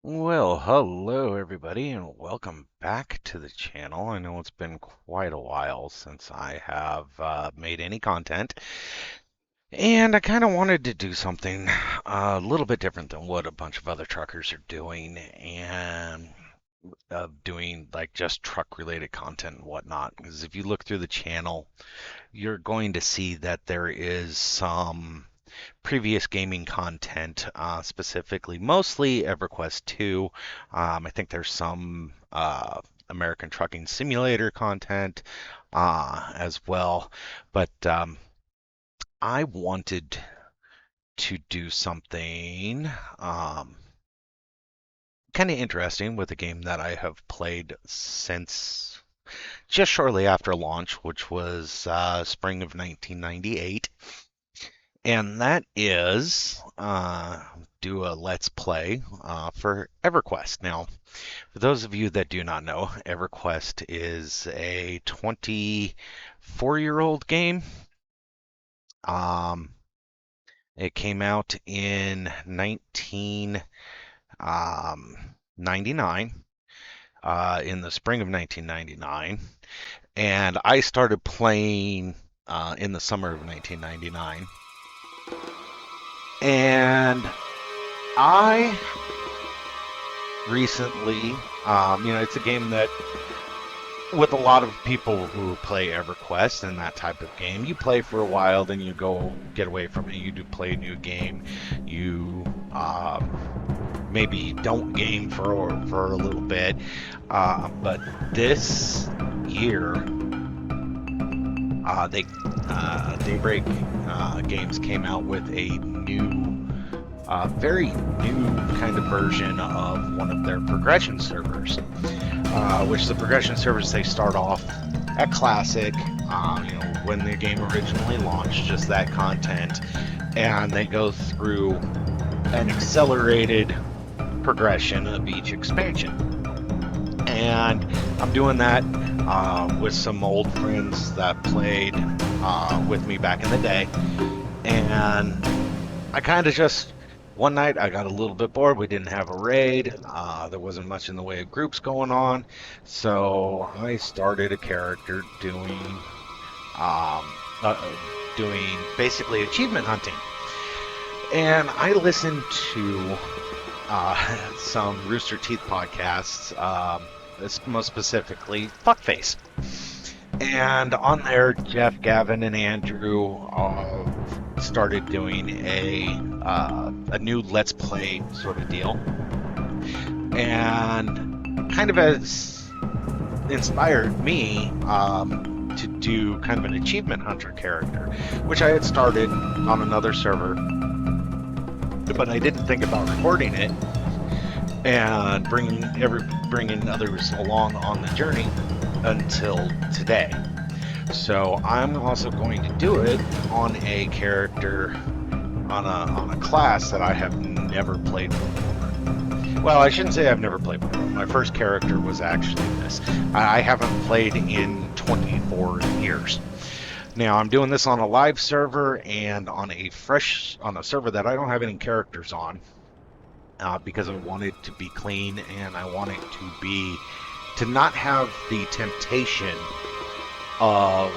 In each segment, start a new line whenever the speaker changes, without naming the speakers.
Well, hello everybody, and welcome back to the channel. I know it's been quite a while since I have made any content, and I kind of wanted to do something a little bit different than what a bunch of other truckers are doing, and doing like just truck related content and whatnot. Because if you look through the channel, you're going to see that there is some previous gaming content, specifically mostly Everquest 2. I think there's some American Trucking Simulator content as well. But I wanted to do something kind of interesting with a game that I have played since just shortly after launch, which was spring of 1998. And that is do a let's play for EverQuest. Now, for those of you that do not know, EverQuest is a 24-year-old game. Um, it came out in 1999, in the spring of 1999, and I started playing in the summer of 1999. And I recently, it's a game that, with a lot of people who play EverQuest and that type of game, you play for a while, then you go get away from it. You do play a new game. You maybe don't game for a little bit. But this year, Daybreak Games came out with a new, very new kind of version of one of their progression servers. Which the progression servers, they start off at classic, when the game originally launched, just that content, and they go through an accelerated progression of each expansion. And I'm doing that with some old friends that played with me back in the day. And I kind of just, one night I got a little bit bored. We didn't have a raid. There wasn't much in the way of groups going on. So I started a character um, doing basically achievement hunting. And I listened to some Rooster Teeth podcasts, most specifically Fuckface. And on there, Jeff, Gavin, and Andrew started doing a new Let's Play sort of deal, and kind of has inspired me to do kind of an achievement hunter character, which I had started on another server, but I didn't think about recording it and bringing others along on the journey until today. So I'm also going to do it on a character, on a class that I have never played before. Well, I shouldn't say I've never played before. My first character was actually this. I haven't played in 24 years. Now I'm doing this on a live server and on a server that I don't have any characters on, because I want it to be clean, and I want it to not have the temptation of,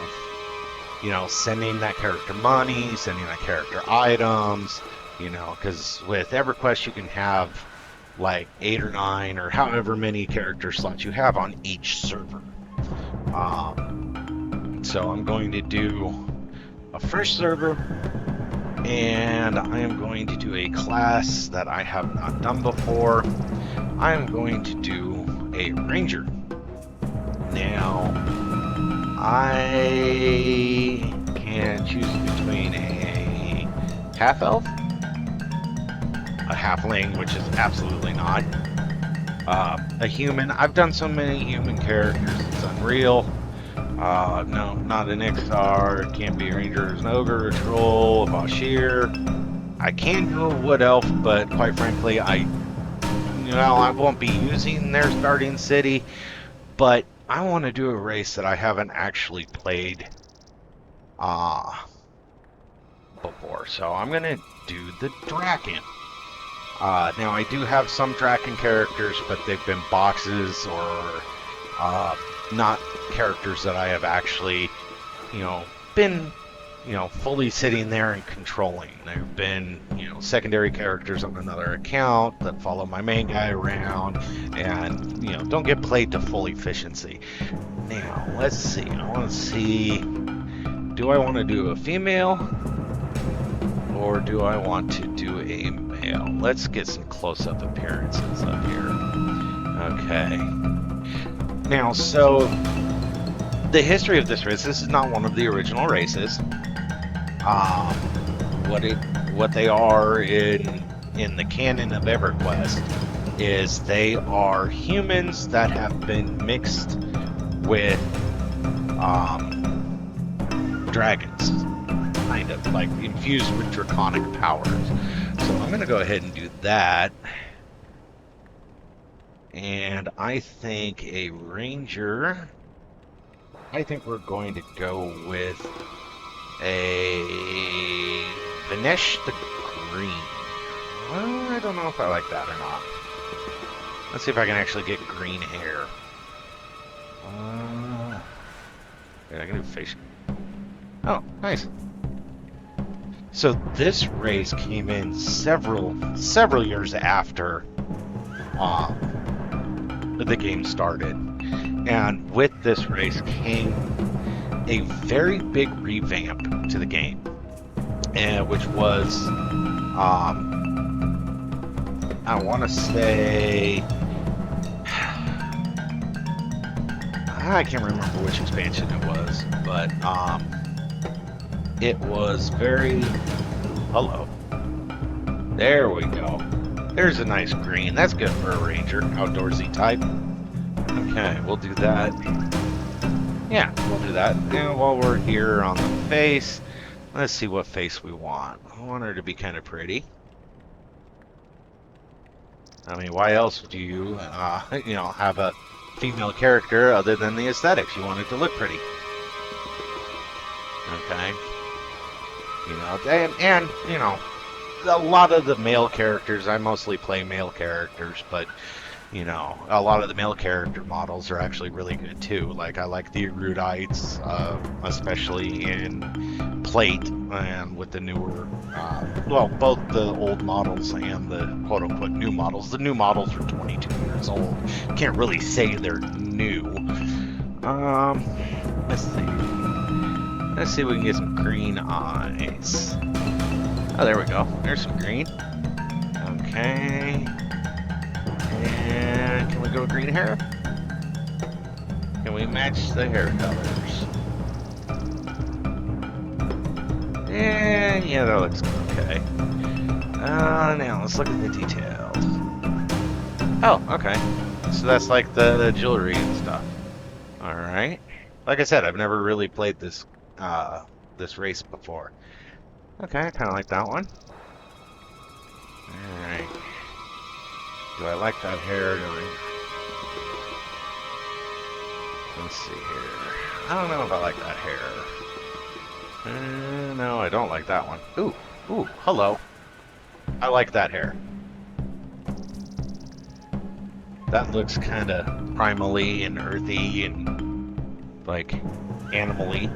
sending that character money, sending that character items, because with EverQuest you can have like 8 or 9 or however many character slots you have on each server. So I'm going to do a fresh server, and I am going to do a class that I have not done before. I am going to do a Ranger. Now, I can choose between a half-elf, a halfling, which is absolutely not, a human. I've done so many human characters, it's unreal. No, not an Ixar, can't be a ranger, an ogre, a troll, a bashir. I can do a wood elf, but quite frankly, I won't be using their starting city. But I want to do a race that I haven't actually played before. So I'm going to do the Drakkin. Now I do have some Drakkin characters, but they've been boxes or not characters that I have actually, been, fully sitting there and controlling. They've been, secondary characters on another account that follow my main guy around and, don't get played to full efficiency. Now, let's see. I want to see, do I want to do a female or do I want to do a male? Let's get some close-up appearances up here. Okay. Now, so the history of this race, this is not one of the original races. What they are in the canon of Everquest is they are humans that have been mixed with dragons, kind of like infused with draconic powers. So I'm gonna go ahead and do that. And I think a ranger, I think we're going to go with a Vinesh the Green. Well, I don't know if I like that or not. Let's see if I can actually get green hair. Yeah, I can do facial. Oh, nice. So this race came in several years after the game started, and with this race came a very big revamp to the game, which was I want to say I can't remember which expansion it was, but it was very... Hello. There we go. There's a nice green. That's good for a ranger, outdoorsy type. Okay, we'll do that. Yeah, we'll do that. And while we're here on the face, let's see what face we want. I want her to be kind of pretty. I mean, why else do you, have a female character other than the aesthetics? You want it to look pretty. Okay. And a lot of the male characters, I mostly play male characters, but, a lot of the male character models are actually really good too. Like, I like the erudites, especially in plate, and with the newer, both the old models and the quote-unquote new models. The new models are 22 years old. Can't really say they're new. Let's see. Let's see if we can get some green eyes. Oh, there we go. There's some green. Okay. And can we go green hair? Can we match the hair colors? Yeah, that looks okay. Now let's look at the details. Oh, okay. So that's like the jewelry and stuff. All right. Like I said, I've never really played this this race before. Okay, I kind of like that one. All right. Do I like that hair? Let's see here. I don't know if I like that hair. No, I don't like that one. Ooh, hello. I like that hair. That looks kind of primally and earthy and like animal-y.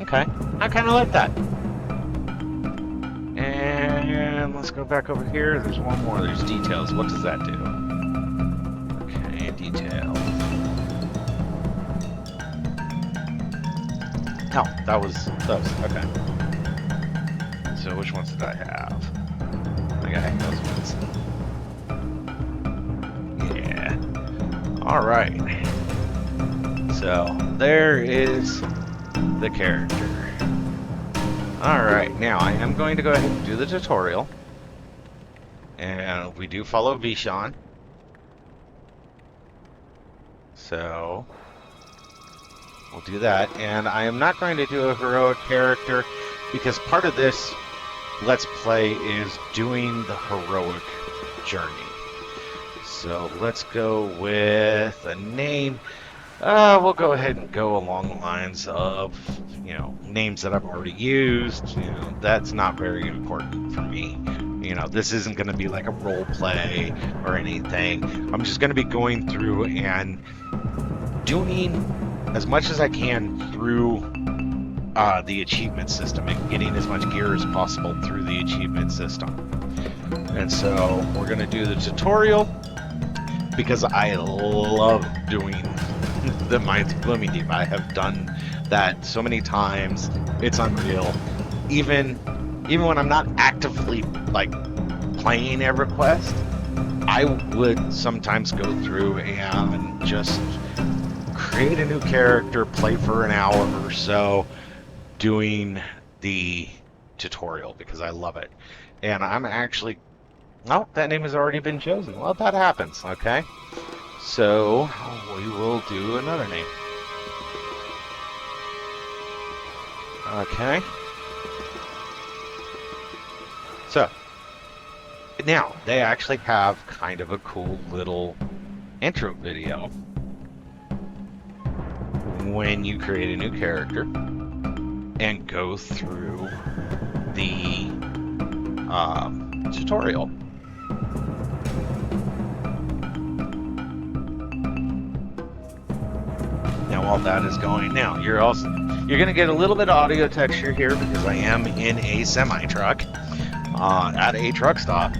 Okay, I kind of like that. And let's go back over here. There's one more. There's details. What does that do? Okay, details. Oh, that was those. Okay. So which ones did I have? I think I had those ones. Yeah. All right. So there is the character. Alright, now I am going to go ahead and do the tutorial. And we do follow Vishan. So we'll do that. And I am not going to do a heroic character because part of this Let's Play is doing the heroic journey. So let's go with a name. We'll go ahead and go along the lines of, names that I've already used. That's not very important for me. This isn't going to be like a role play or anything. I'm just going to be going through and doing as much as I can through the achievement system and getting as much gear as possible through the achievement system. And so we're going to do the tutorial because I love doing the Mines of Gloomy Deep. I have done that so many times. It's unreal. Even when I'm not actively like playing Everquest, I would sometimes go through and just create a new character, play for an hour or so doing the tutorial because I love it. And I'm actually, oh, that name has already been chosen. Well, that happens, okay? So we will do another name. Okay. So now they actually have kind of a cool little intro video when you create a new character and go through the tutorial. Now while that is going, now you're going to get a little bit of audio texture here because I am in a semi-truck at a truck stop.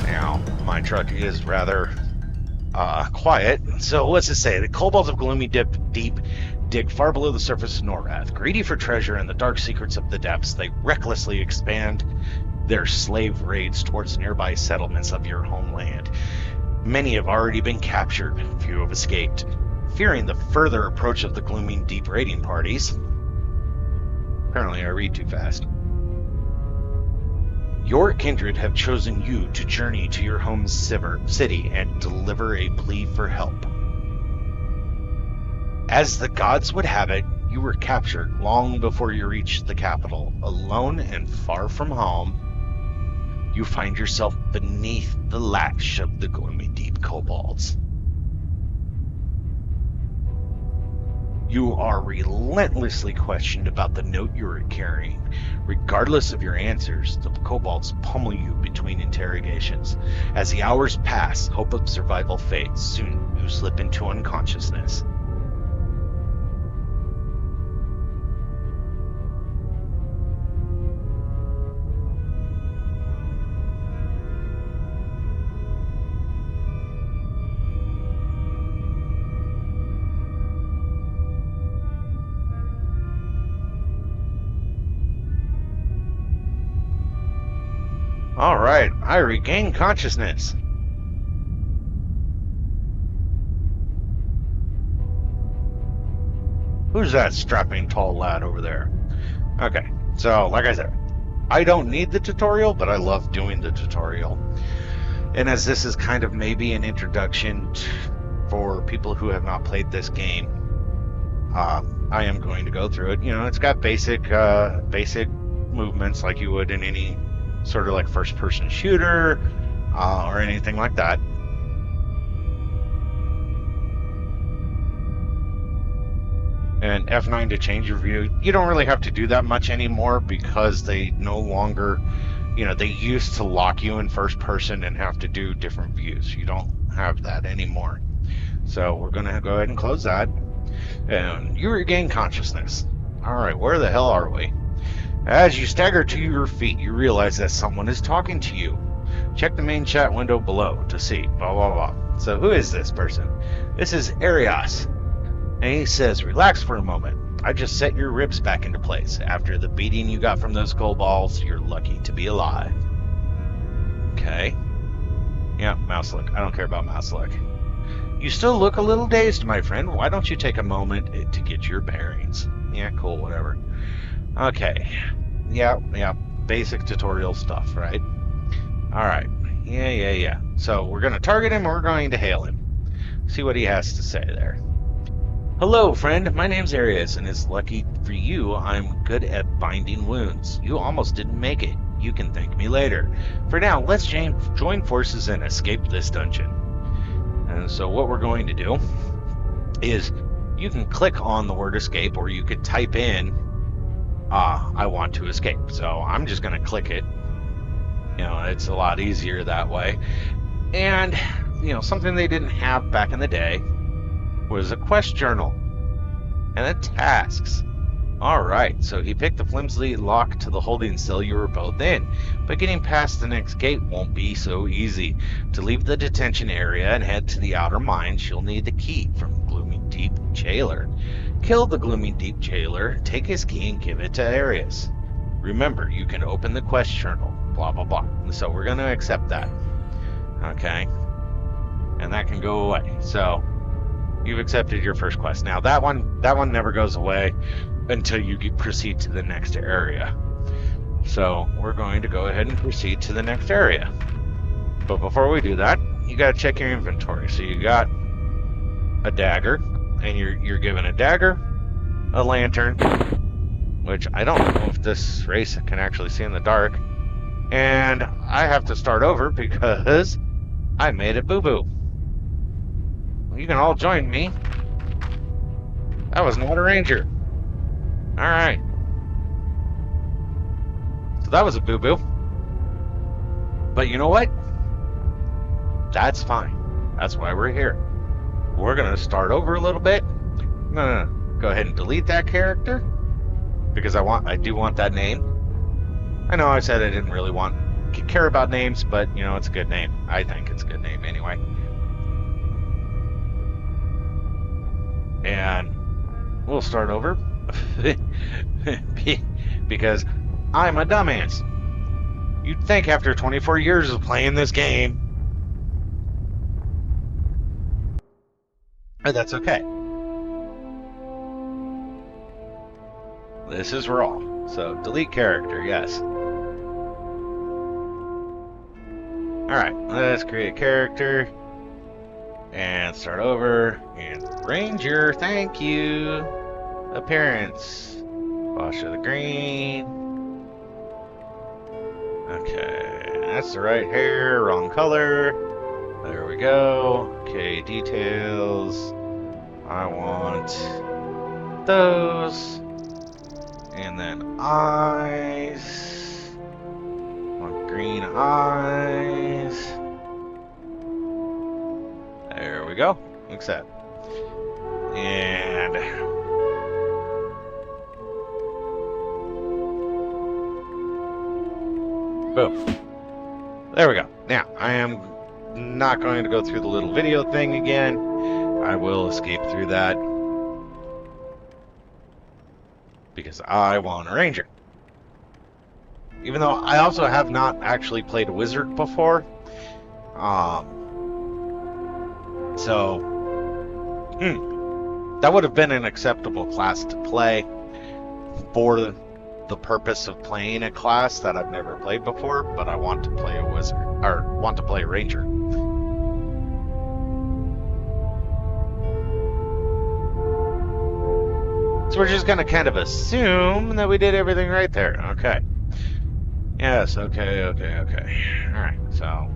Now my truck is rather quiet, so let's just say the kobolds of Gloomy Deep dig far below the surface of Norrath. Greedy for treasure and the dark secrets of the depths, they recklessly expand their slave raids towards nearby settlements of your homeland. Many have already been captured, few have escaped. Fearing the further approach of the Gloomy Deep raiding parties, apparently I read too fast, your kindred have chosen you to journey to your home city and deliver a plea for help. As the gods would have it, you were captured long before you reached the capital. Alone and far from home, you find yourself beneath the lash of the Gloomy Deep kobolds. You are relentlessly questioned about the note you are carrying. Regardless of your answers, the kobolds pummel you between interrogations. As the hours pass, hope of survival fades. Soon you slip into unconsciousness. All right, I regain consciousness. Who's that strapping tall lad over there? Okay, so like I said, I don't need the tutorial, but I love doing the tutorial. And as this is kind of maybe an introduction for people who have not played this game, I am going to go through it. It's got basic movements like you would in any sort of like first-person shooter or anything like that. And F9 to change your view. You don't really have to do that much anymore because they no longer, they used to lock you in first person and have to do different views. You don't have that anymore. So we're going to go ahead and close that. And you regain consciousness. All right, where the hell are we? As you stagger to your feet, you realize that someone is talking to you. Check the main chat window below to see, blah, blah, blah. So who is this person? This is Arias. And he says, relax for a moment. I just set your ribs back into place. After the beating you got from those kobolds, you're lucky to be alive. Okay. Yeah, mouse look. I don't care about mouse look. You still look a little dazed, my friend. Why don't you take a moment to get your bearings? Yeah, cool, whatever. Okay. Yeah. Basic tutorial stuff, right? Alright. Yeah. So we're going to target him and we're going to hail him. See what he has to say there. Hello, friend. My name's Arias, and it's lucky for you I'm good at binding wounds. You almost didn't make it. You can thank me later. For now, let's join forces and escape this dungeon. And so what we're going to do is you can click on the word escape, or you could type in, I want to escape. So I'm just going to click it. You know, it's a lot easier that way. And, you know, something they didn't have back in the day was a quest journal and the tasks. All right, so he picked the flimsy lock to the holding cell you were both in, but getting past the next gate won't be so easy. To leave the detention area and head to the outer mines, you'll need the key from Gloomy Deep Jailer. Kill the Gloomy Deep Jailer, take his key, and give it to Arius. Remember, you can open the quest journal, blah, blah, blah. So we're going to accept that. Okay? And that can go away. So you've accepted your first quest. Now that one never goes away until you proceed to the next area. So we're going to go ahead and proceed to the next area. But before we do that, you got to check your inventory. So you got a dagger, and you're given a dagger, a lantern, which I don't know if this race can actually see in the dark, and I have to start over because I made a boo-boo. You can all join me. That was not a ranger. All right. So that was a boo-boo. But you know what? That's fine. That's why we're here. We're going to start over a little bit. I'm going to go ahead and delete that character because I do want that name. I know I said I didn't really care about names, but you know, it's a good name. I think it's a good name anyway. And we'll start over because I'm a dumbass. You'd think after 24 years of playing this game, but that's okay. This is raw. So delete character, yes. Alright, let's create a character and start over. And Ranger, thank you. Appearance. Wash of the green. Okay, that's the right hair, wrong color. There we go. Okay, details. I want those. And then eyes. I want green eyes. There we go. Accept. And boom. There we go. Now, I am not going to go through the little video thing again. I will escape through that because I want a ranger. Even though I also have not actually played a wizard before. So that would have been an acceptable class to play for the purpose of playing a class that I've never played before, but I want to play a wizard, or want to play a ranger. So we're just going to kind of assume that we did everything right there. Okay. Yes, okay. Alright, so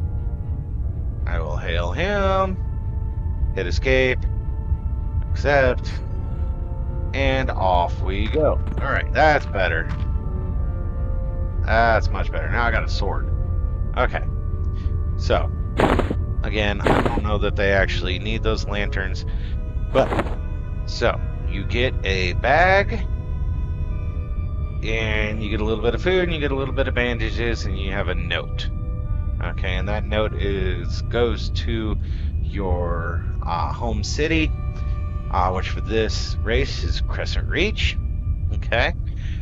I will hail him, hit escape, accept, and off we go. Alright, that's better. That's much better. Now I got a sword. Okay. So, again, I don't know that they actually need those lanterns, but, so, you get a bag, and you get a little bit of food, and you get a little bit of bandages, and you have a note. Okay, and that note goes to your home city, which for this race is Crescent Reach. Okay,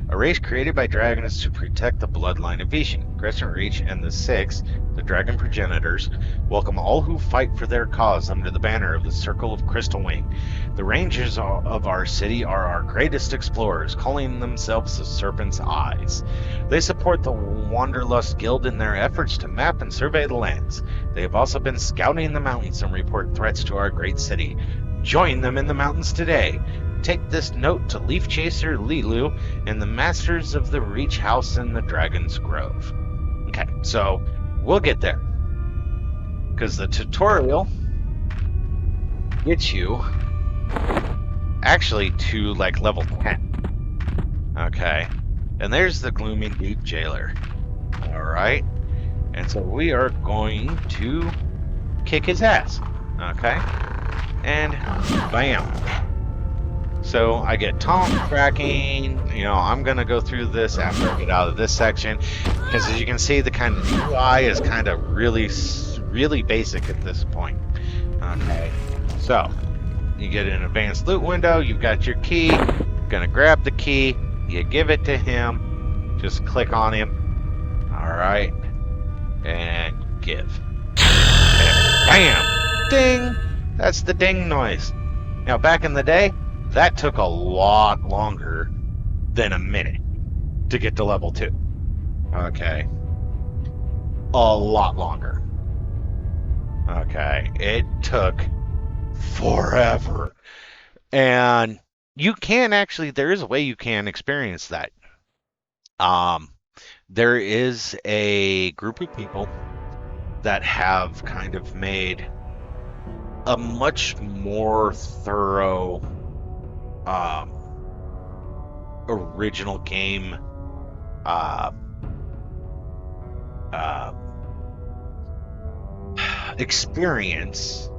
a race created by dragons to protect the bloodline of Vishen. Crescent Reach and the Six, the dragon progenitors, welcome all who fight for their cause under the banner of the Circle of Crystal Wing. The rangers of our city are our greatest explorers, calling themselves the Serpent's Eyes. They support the Wanderlust Guild in their efforts to map and survey the lands. They have also been scouting the mountains and report threats to our great city. Join them in the mountains today. Take this note to Leaf Chaser Lilu and the Masters of the Reach House in the Dragon's Grove. Okay, so we'll get there. Because the tutorial gets you actually to like level 10. Okay, and there's the gloomy deep jailer. All right, and so we are going to kick his ass. Okay, and bam. So I get taunt tracking. I'm gonna go through this after I get out of this section, because as you can see, the kind of UI is kind of really basic at this point. Okay, so you get an advanced loot window. You've got your key. You're gonna grab the key. You give it to him. Just click on him. All right, and give. And bam! Ding! That's the ding noise. Now, back in the day, that took a lot longer than a minute to get to level 2. Okay. A lot longer. Okay. It took forever. And you can actually, there is a way you can experience that. There is a group of people that have kind of made a much more thorough original game experience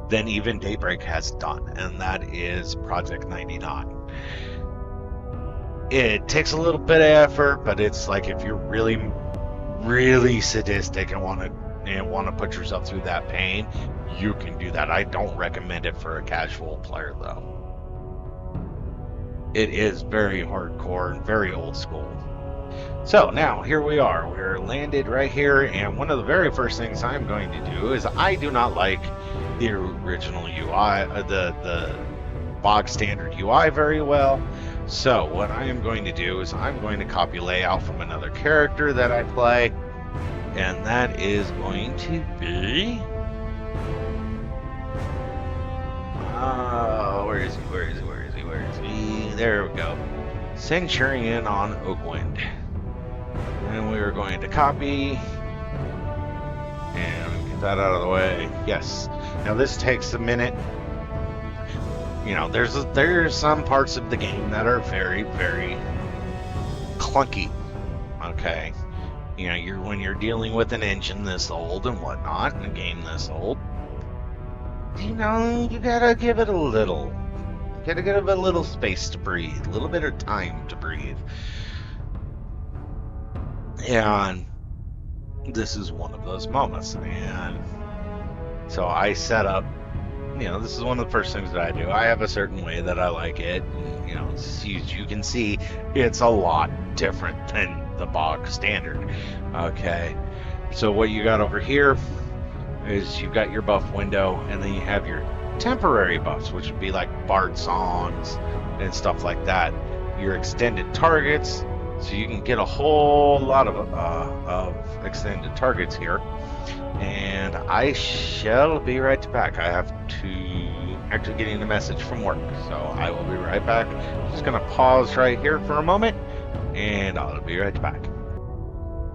than even Daybreak has done, and that is Project 99. It takes a little bit of effort, but it's like if you're really sadistic and want to put yourself through that pain, you can do that. I don't recommend it for a casual player, though. It is very hardcore and very old school. So now here we are. We're landed right here, and one of the very first things I'm going to do is I do not like the original UI, the bog standard UI very well. So what I am going to do is I'm going to copy layout from another character that I play, and that is going to be where is he? There we go. Centurion on Oakwind. And we are going to copy and get that out of the way. Yes. Now this takes a minute. There's some parts of the game that are very, very clunky. Okay. When you're dealing with an engine this old and whatnot, and a game this old, you gotta give it a little. You gotta give it a little space to breathe, a little bit of time to breathe. And this is one of those moments. And so I set up, this is one of the first things that I do. I have a certain way that I like it. And, you can see it's a lot different than the bog standard. Okay. So what you got over here is you've got your buff window, and then you have your temporary buffs, which would be like bard songs and stuff like that. Your extended targets, so you can get a whole lot of extended targets here. And I shall be right back. I have to actually getting a message from work, so I will be right back. Just gonna pause right here for a moment, and I'll be right back.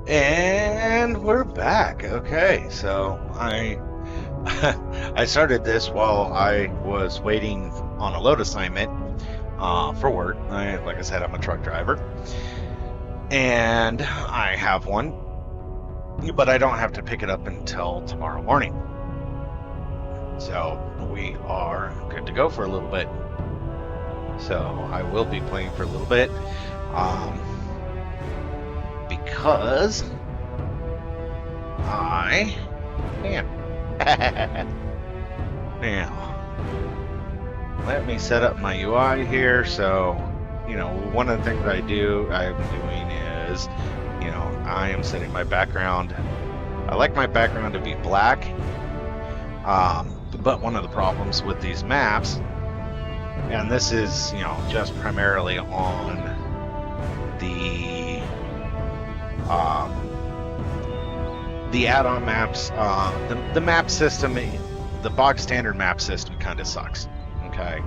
And we're back. Okay, so I started this while I was waiting on a load assignment for work. Like I said, I'm a truck driver, and I have one, but I don't have to pick it up until tomorrow morning. So we are good to go for a little bit. So I will be playing for a little bit, because I can. Now, let me set up my UI here. So, one of the things I'm doing is, I am setting my background. I like my background to be black. But one of the problems with these maps, and this is, just primarily on the add-on maps, the map system, the box standard map system kind of sucks. Okay,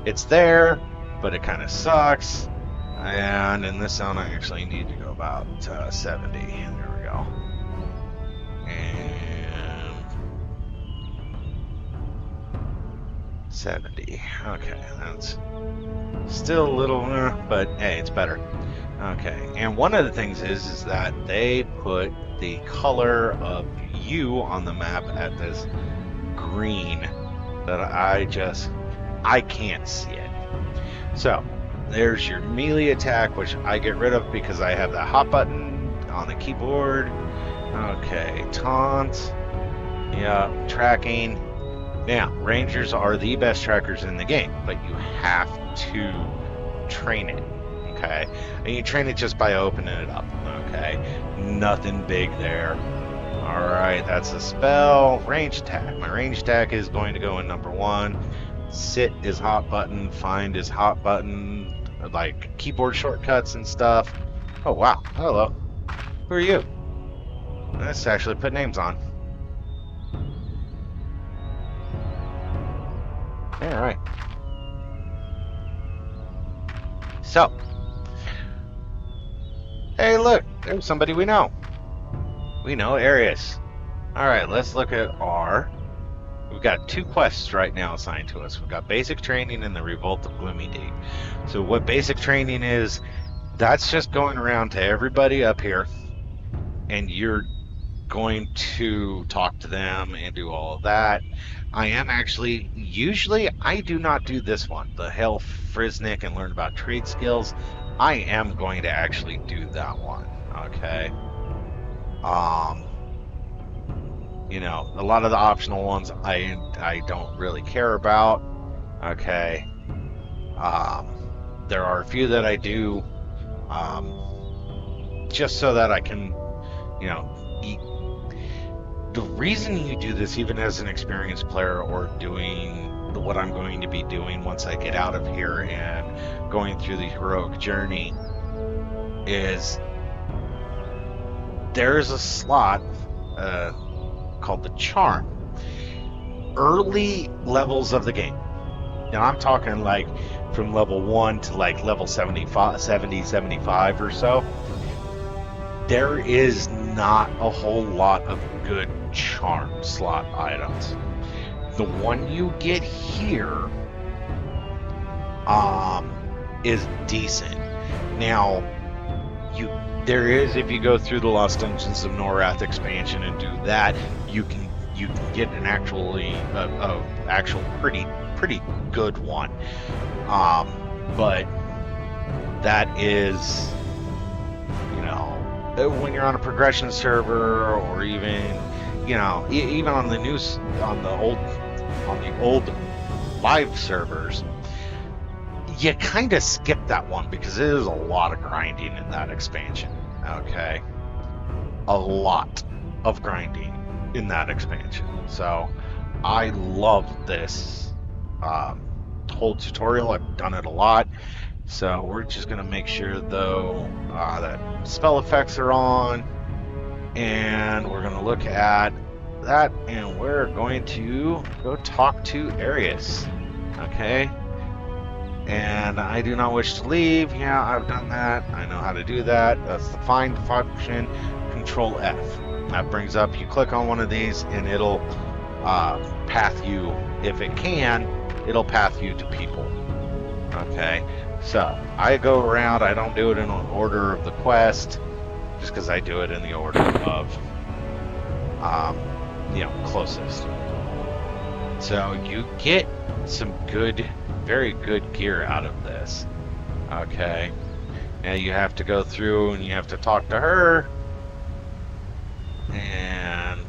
it's there, but it kind of sucks. And in this zone, I actually need to go about 70. There we go. And 70. Okay, that's still a little, but hey, it's better. Okay, and one of the things is that they put the color of you on the map at this green that I can't see it. So there's your melee attack, which I get rid of because I have that hot button on the keyboard. Okay, taunt. Yeah, tracking. Now, Rangers are the best trackers in the game, but you have to train it. Okay, and you train it just by opening it up. Okay, nothing big there. All right, that's a spell. Range attack. My range attack is going to go in number 1. Sit is hot button. Find is hot button. Like keyboard shortcuts and stuff. Oh wow, hello. Who are you? Let's actually put names on. All right. So, hey, look, there's somebody we know. We know Arius. All right, let's look at our. We've got 2 quests right now assigned to us. We've got basic training and the Revolt of Gloomy Deep. So, what basic training is, that's just going around to everybody up here, and you're going to talk to them and do all of that. I am actually, usually I do not do this one, the Hail Friznik and learn about trade skills. I am going to actually do that one, okay? You know, a lot of the optional ones I don't really care about, okay? There are a few that I do, just so that I can, you know, eat. The reason you do this, even as an experienced player or doing what I'm going to be doing once I get out of here and going through the heroic journey, is there's a slot called the Charm. Early levels of the game, and I'm talking like from level 1 to like level 75, 75 or so, there is not a whole lot of good charm slot items. The one you get here is decent. Now, there is, if you go through the Lost Dungeons of Norath expansion and do that, you can get an actual pretty good one. But that is, you know, when you're on a progression server, or even, you know, even on the old live servers, you kind of skip that one because there's a lot of grinding in that expansion. Okay, a lot of grinding in that expansion. So I love this whole tutorial. I've done it a lot. So we're just going to make sure, though, that spell effects are on, and we're going to look at that, and we're going to go talk to Arius. Okay, and I do not wish to leave. Yeah, I've done that. I know how to do that. That's the find function. Control F. That brings up, you click on one of these and it'll path you, if it can, it'll path you to people. Okay, so I go around. I don't do it in order of the quest, just because I do it in the order of you know, closest. So you get some good, very good gear out of this. Okay, now you have to go through and you have to talk to her, and,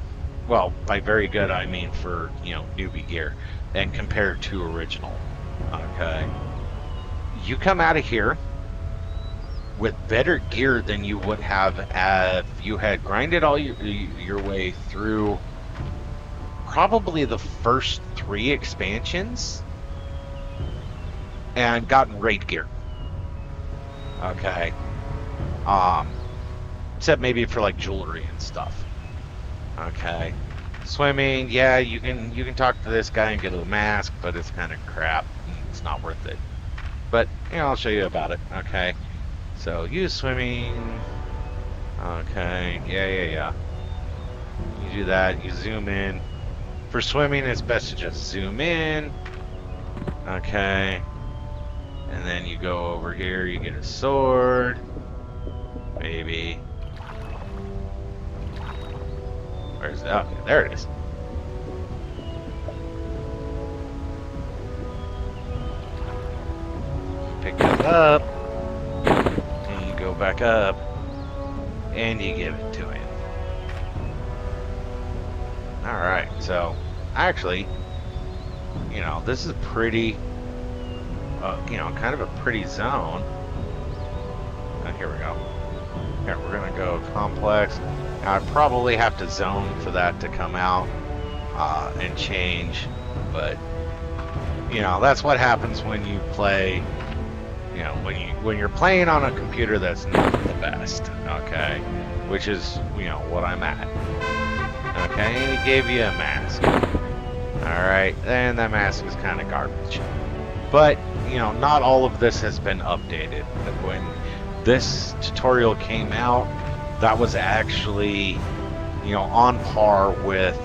well, by very good I mean for, you know, newbie gear and compared to original. Okay, you come out of here with better gear than you would have if you had grinded all your way through probably the first 3 expansions and gotten raid gear. Okay, except maybe for like jewelry and stuff. Okay, swimming, yeah, you can talk to this guy and get a mask, but it's kind of crap. It's not worth it. But, you know, I'll show you about it. Okay, so use swimming. Okay, yeah. You do that. You zoom in. For swimming, it's best to just zoom in. Okay. And then you go over here, you get a sword. Maybe. Where's that? Okay, there it is. Pick it up. And you go back up. And you give it to him. Alright, so actually, you know, this is pretty, you know, kind of a pretty zone. Here we go. Here, we're gonna go complex. Now, I probably have to zone for that to come out and change, but you know, that's what happens when you play. You know, when you're playing on a computer that's not the best. Okay, which is, you know, what I'm at. Okay, and he gave you a mask. Alright, and that mask is kind of garbage. But, you know, not all of this has been updated. When this tutorial came out, that was actually, you know, on par with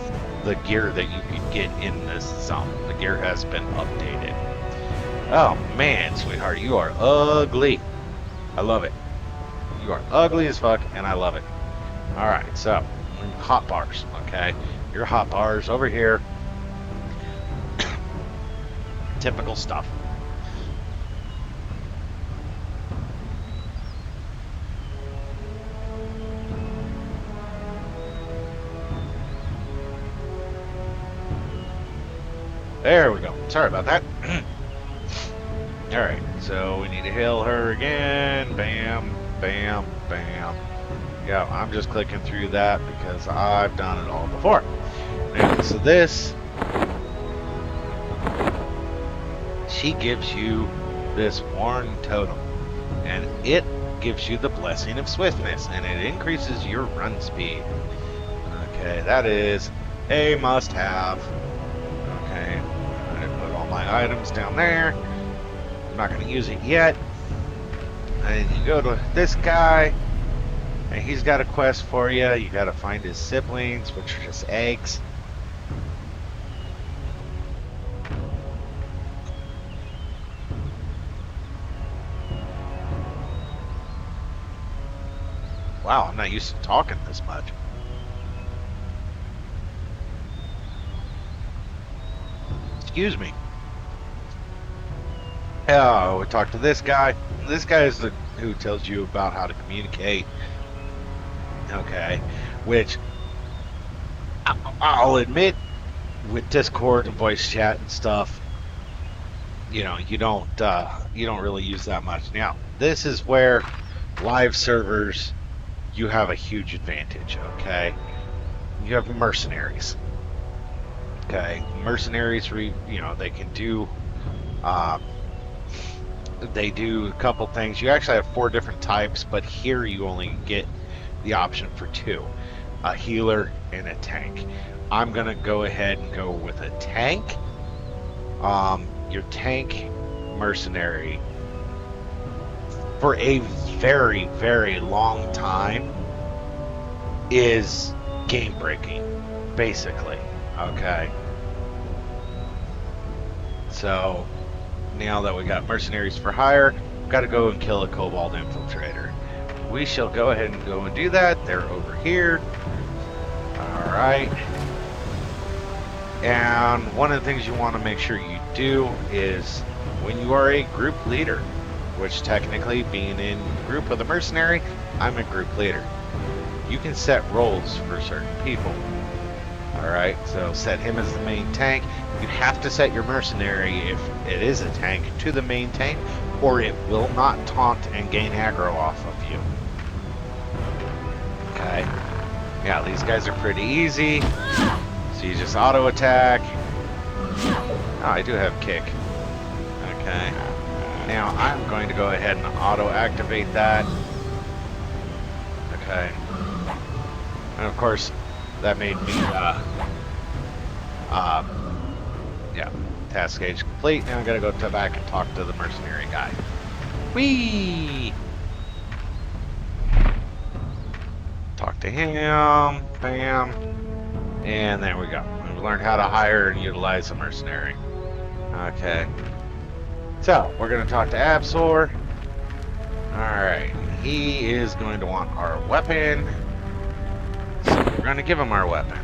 the gear that you could get in this zone. The gear has been updated. Oh man, sweetheart, you are ugly. I love it. You are ugly as fuck, and I love it. Alright, so, hot bars, okay? Your hot bars over here. Typical stuff. There we go. Sorry about that. Alright, so we need to heal her again. Bam, bam, bam. Yeah, I'm just clicking through that because I've done it all before. Now, so this, she gives you this worn totem, and it gives you the blessing of swiftness, and it increases your run speed. Okay, that is a must-have. Okay, I'm gonna put all my items down there. I'm not gonna use it yet. And you go to this guy, and he's got a quest for you. You gotta find his siblings, which are just eggs. Wow, I'm not used to talking this much. Excuse me. Oh, we talked to this guy. This guy is the who tells you about how to communicate. Okay, which I'll admit, with Discord and voice chat and stuff, you know, you don't really use that much. Now, this is where live servers, you have a huge advantage. Okay, you have mercenaries. Okay, mercenaries, you know, they can do. They do a couple things. You actually have 4 different types, but here you only get the option for 2, a healer and a tank. I'm gonna go ahead and go with a tank. Your tank mercenary for a very, very long time is game breaking, basically. Okay, so now that we got mercenaries for hire, we've got to go and kill a kobold infiltrator. We shall go ahead and go and do that. They're over here. Alright. And one of the things you want to make sure you do is when you are a group leader, which technically being in a group with a mercenary, I'm a group leader. You can set roles for certain people. Alright, so set him as the main tank. You have to set your mercenary, if it is a tank, to the main tank, or it will not taunt and gain aggro off of you. Okay. Yeah, these guys are pretty easy. So you just auto attack. Oh, I do have kick. Okay. Now I'm going to go ahead and auto activate that. Okay. And of course, that made me, yeah, task stage complete. Now I'm gonna go back and talk to the mercenary guy. Whee! Talk to him, bam, and there we go. We've learned how to hire and utilize a mercenary. Okay, So, we're going to talk to Absol. Alright, he is going to want our weapon. So we're going to give him our weapon.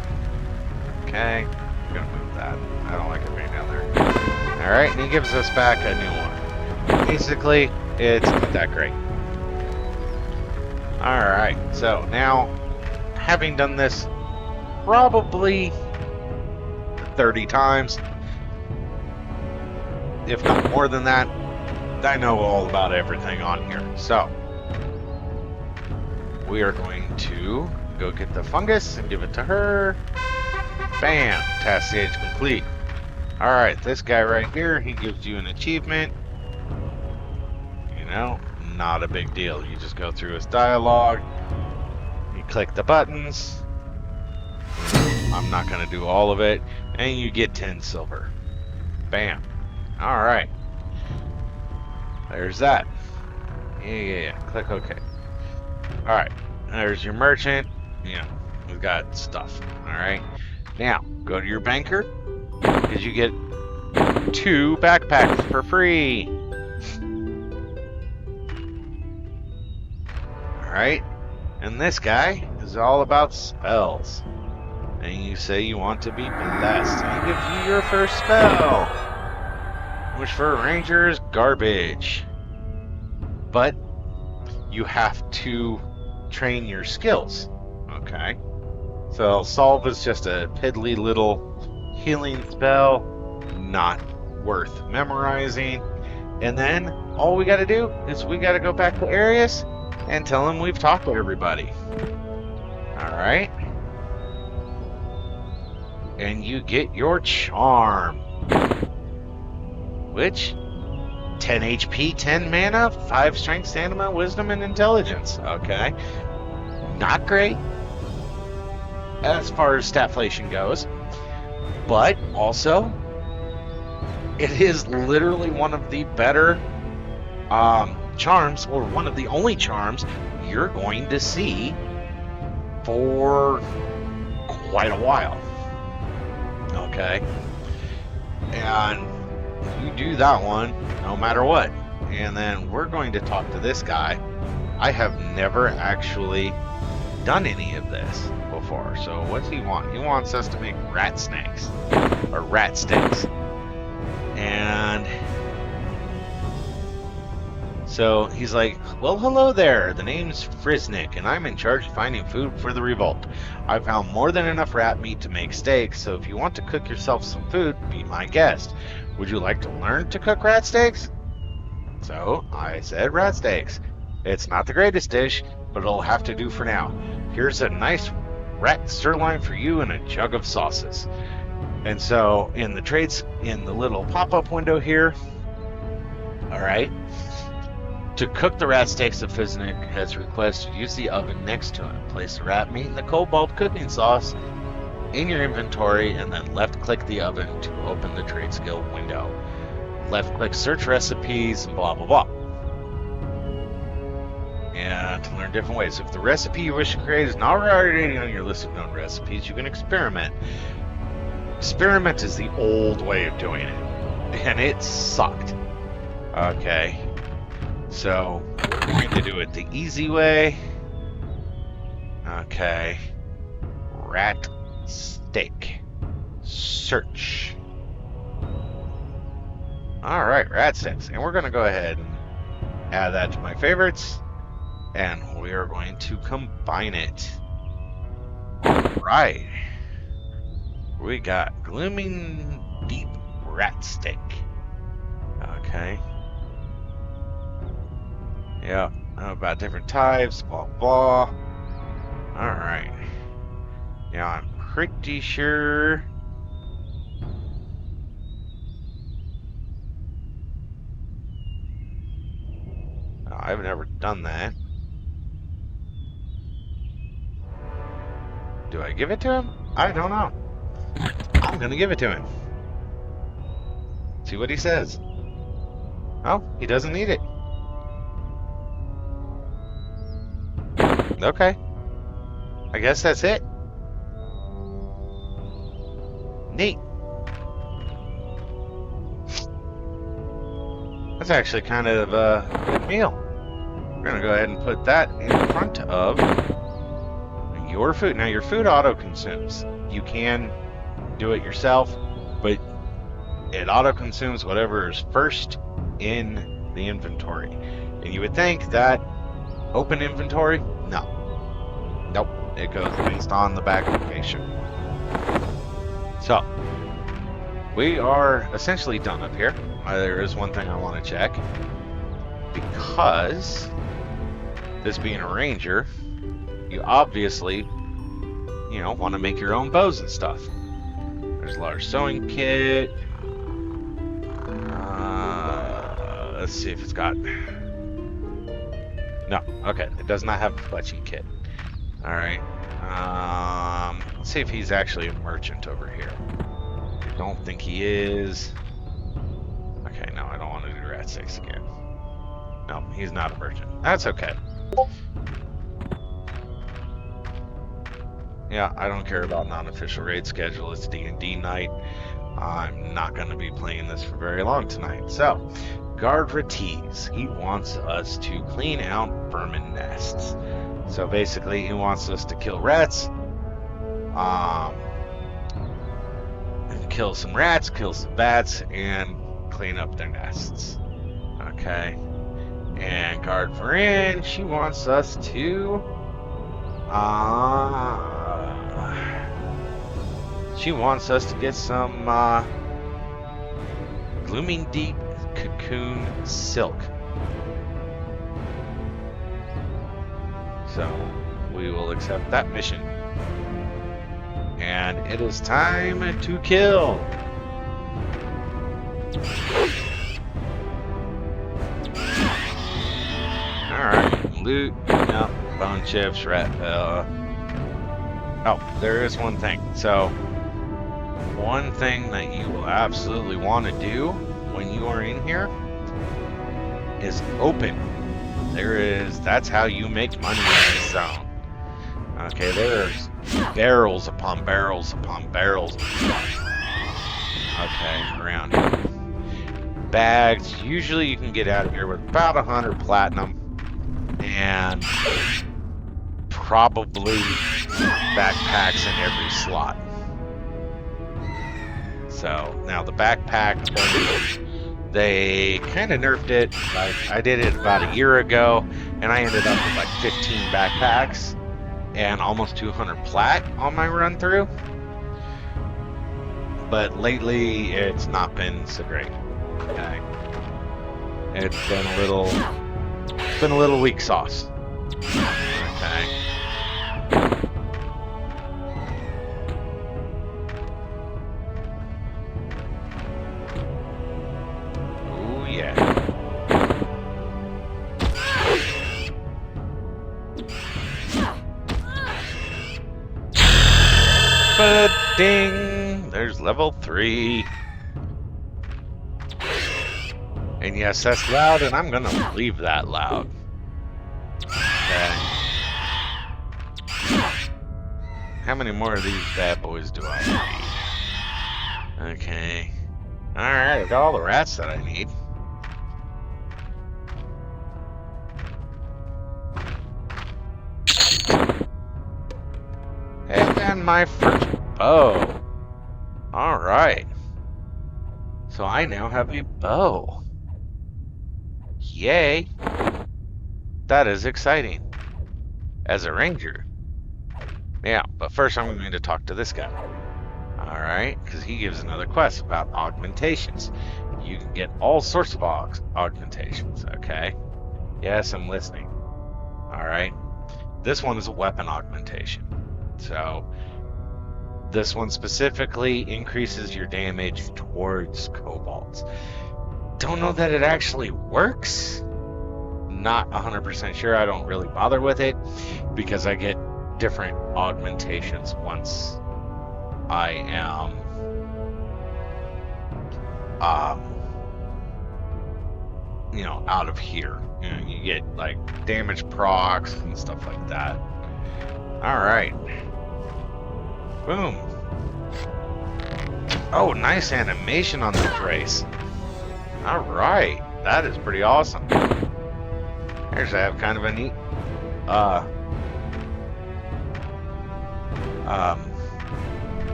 Okay, I'm going to move that. I don't like it being down there. Alright, and he gives us back a new one. Basically, it's not that great. Alright, so now, having done this probably 30 times, if not more than that, I know all about everything on here. So, we are going to go get the fungus and give it to her. Bam! Task stage complete. Alright, this guy right here, he gives you an achievement. You know, not a big deal. You just go through his dialogue. You click the buttons. I'm not going to do all of it. And you get 10 silver. Bam. Alright. There's that. Yeah. Click OK. Alright. There's your merchant. Yeah, we've got stuff. Alright. Now, go to your banker. Because you get 2 backpacks for free. Alright. And this guy is all about spells. And you say you want to be blessed. And he gives you your first spell. Which for a ranger is garbage. But you have to train your skills. Okay. So Solve is just a piddly little healing spell. Not worth memorizing. And then all we gotta do is we gotta go back to Arius and tell him we've talked to everybody. Alright. And you get your charm. Which, 10 HP, 10 mana, 5 strength, stamina, wisdom, and intelligence. Okay. Not great as far as statflation goes. But also, it is literally one of the better charms, or one of the only charms you're going to see for quite a while. Okay. And you do that one no matter what. And then we're going to talk to this guy. I have never actually done any of this before. So what's he want? He wants us to make rat snakes. Or rat sticks. And so he's like, well, hello there. The name's Friznik, and I'm in charge of finding food for the revolt. I found more than enough rat meat to make steaks, so if you want to cook yourself some food, be my guest. Would you like to learn to cook rat steaks? So I said rat steaks. It's not the greatest dish, but it'll have to do for now. Here's a nice rat sirloin for you and a jug of sauces. And so in the trades, in the little pop-up window here, all right, to cook the rat steaks, the Fiznik has requested use the oven next to him. Place the rat meat and the cobalt cooking sauce in your inventory, and then left-click the oven to open the trade skill window. Left-click search recipes, and blah, blah, blah. And to learn different ways. If the recipe you wish to create is not already on your list of known recipes, you can experiment. Experiment is the old way of doing it, and it sucked. Okay. So, we're going to do it the easy way. Okay. Rat steak. Search. Alright, rat steaks. And we're going to go ahead and add that to my favorites. And we are going to combine it. Alright. We got Glooming Deep Rat Steak. Okay. Yeah, about different types, blah, blah. Alright. Yeah, I'm pretty sure. Oh, I've never done that. Do I give it to him? I don't know. I'm gonna give it to him. See what he says. Oh, he doesn't need it. Okay. I guess that's it. Neat. That's actually kind of a good meal. We're gonna go ahead and put that in front of your food. Now your food auto-consumes. You can do it yourself, but it auto-consumes whatever is first in the inventory. And you would think that open inventory? No. Nope. It goes based on the back location. So, we are essentially done up here. There is one thing I want to check. Because this being a ranger, you obviously, you know, want to make your own bows and stuff. There's a large sewing kit. Let's see if it's got... No, okay, it does not have a fletching kit. Alright. Let's see if he's actually a merchant over here. I don't think he is. Okay, no, I don't want to do rat sticks again. No, he's not a merchant. That's okay. Yeah, I don't care about non-official raid schedule. It's D&D night. I'm not going to be playing this for very long tonight. So, Guard Ratiz, he wants us to clean out vermin nests. So basically, he wants us to kill rats, kill some rats, kill some bats, and clean up their nests. Okay. And Guard Varin, she wants us to get some Glooming Deep Cocoon Silk. So we will accept that mission. And it is time to kill. Alright, loot, no, bone chips, rat, oh, there is one thing. So, one thing that you will absolutely want to do when you are in here is open. That's how you make money in this zone. Okay, there's barrels upon barrels upon barrels. Okay, around here. Bags, usually you can get out of here with about 100 platinum. And probably backpacks in every slot. So, now the backpack, they kind of nerfed it. I did it about a year ago, and I ended up with like 15 backpacks and almost 200 plat on my run through. But lately, it's not been so great. Okay, it's been a little weak sauce. Okay. Oh yeah. Ba-ding! There's level 3. And yes, that's loud, and I'm gonna leave that loud. Okay. How many more of these bad boys do I need? Okay. Alright, I've got all the rats that I need. And my first bow. Alright. So I now have a bow. Yay! That is exciting. As a ranger. Yeah, but first I'm going to talk to this guy. Alright, because he gives another quest about augmentations. You can get all sorts of augmentations, okay? Yes, I'm listening. Alright. This one is a weapon augmentation. So, this one specifically increases your damage towards kobolds. Don't know that it actually works. Not 100% sure. I don't really bother with it because I get different augmentations once I am you know, out of here. You know, you get like damage procs and stuff like that. Alright. Boom. Oh, nice animation on this race. Alright. That is pretty awesome. Here's I have kind of a neat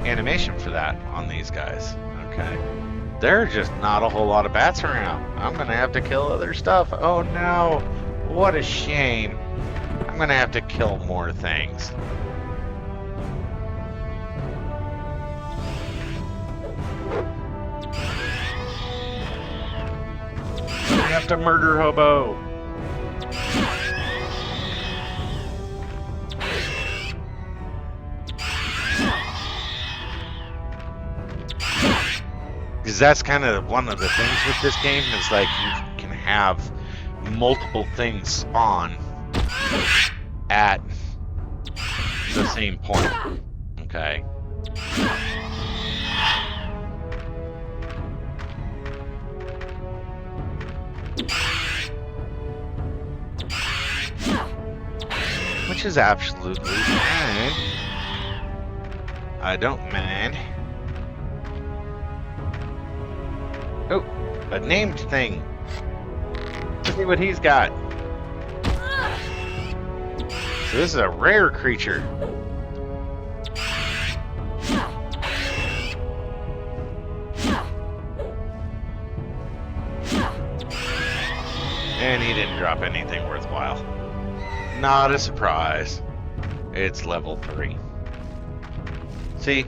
animation for that on these guys. Okay. There are just not a whole lot of bats around. I'm gonna have to kill other stuff. Oh no. What a shame. I'm gonna have to kill more things. I have to murder Hobo. Because that's kind of one of the things with this game is like you can have multiple things spawn at the same point. Okay. Which is absolutely fine. I don't mind. Oh, a named thing. Let's see what he's got. So this is a rare creature. And he didn't drop anything worthwhile. Not a surprise. It's level 3. See,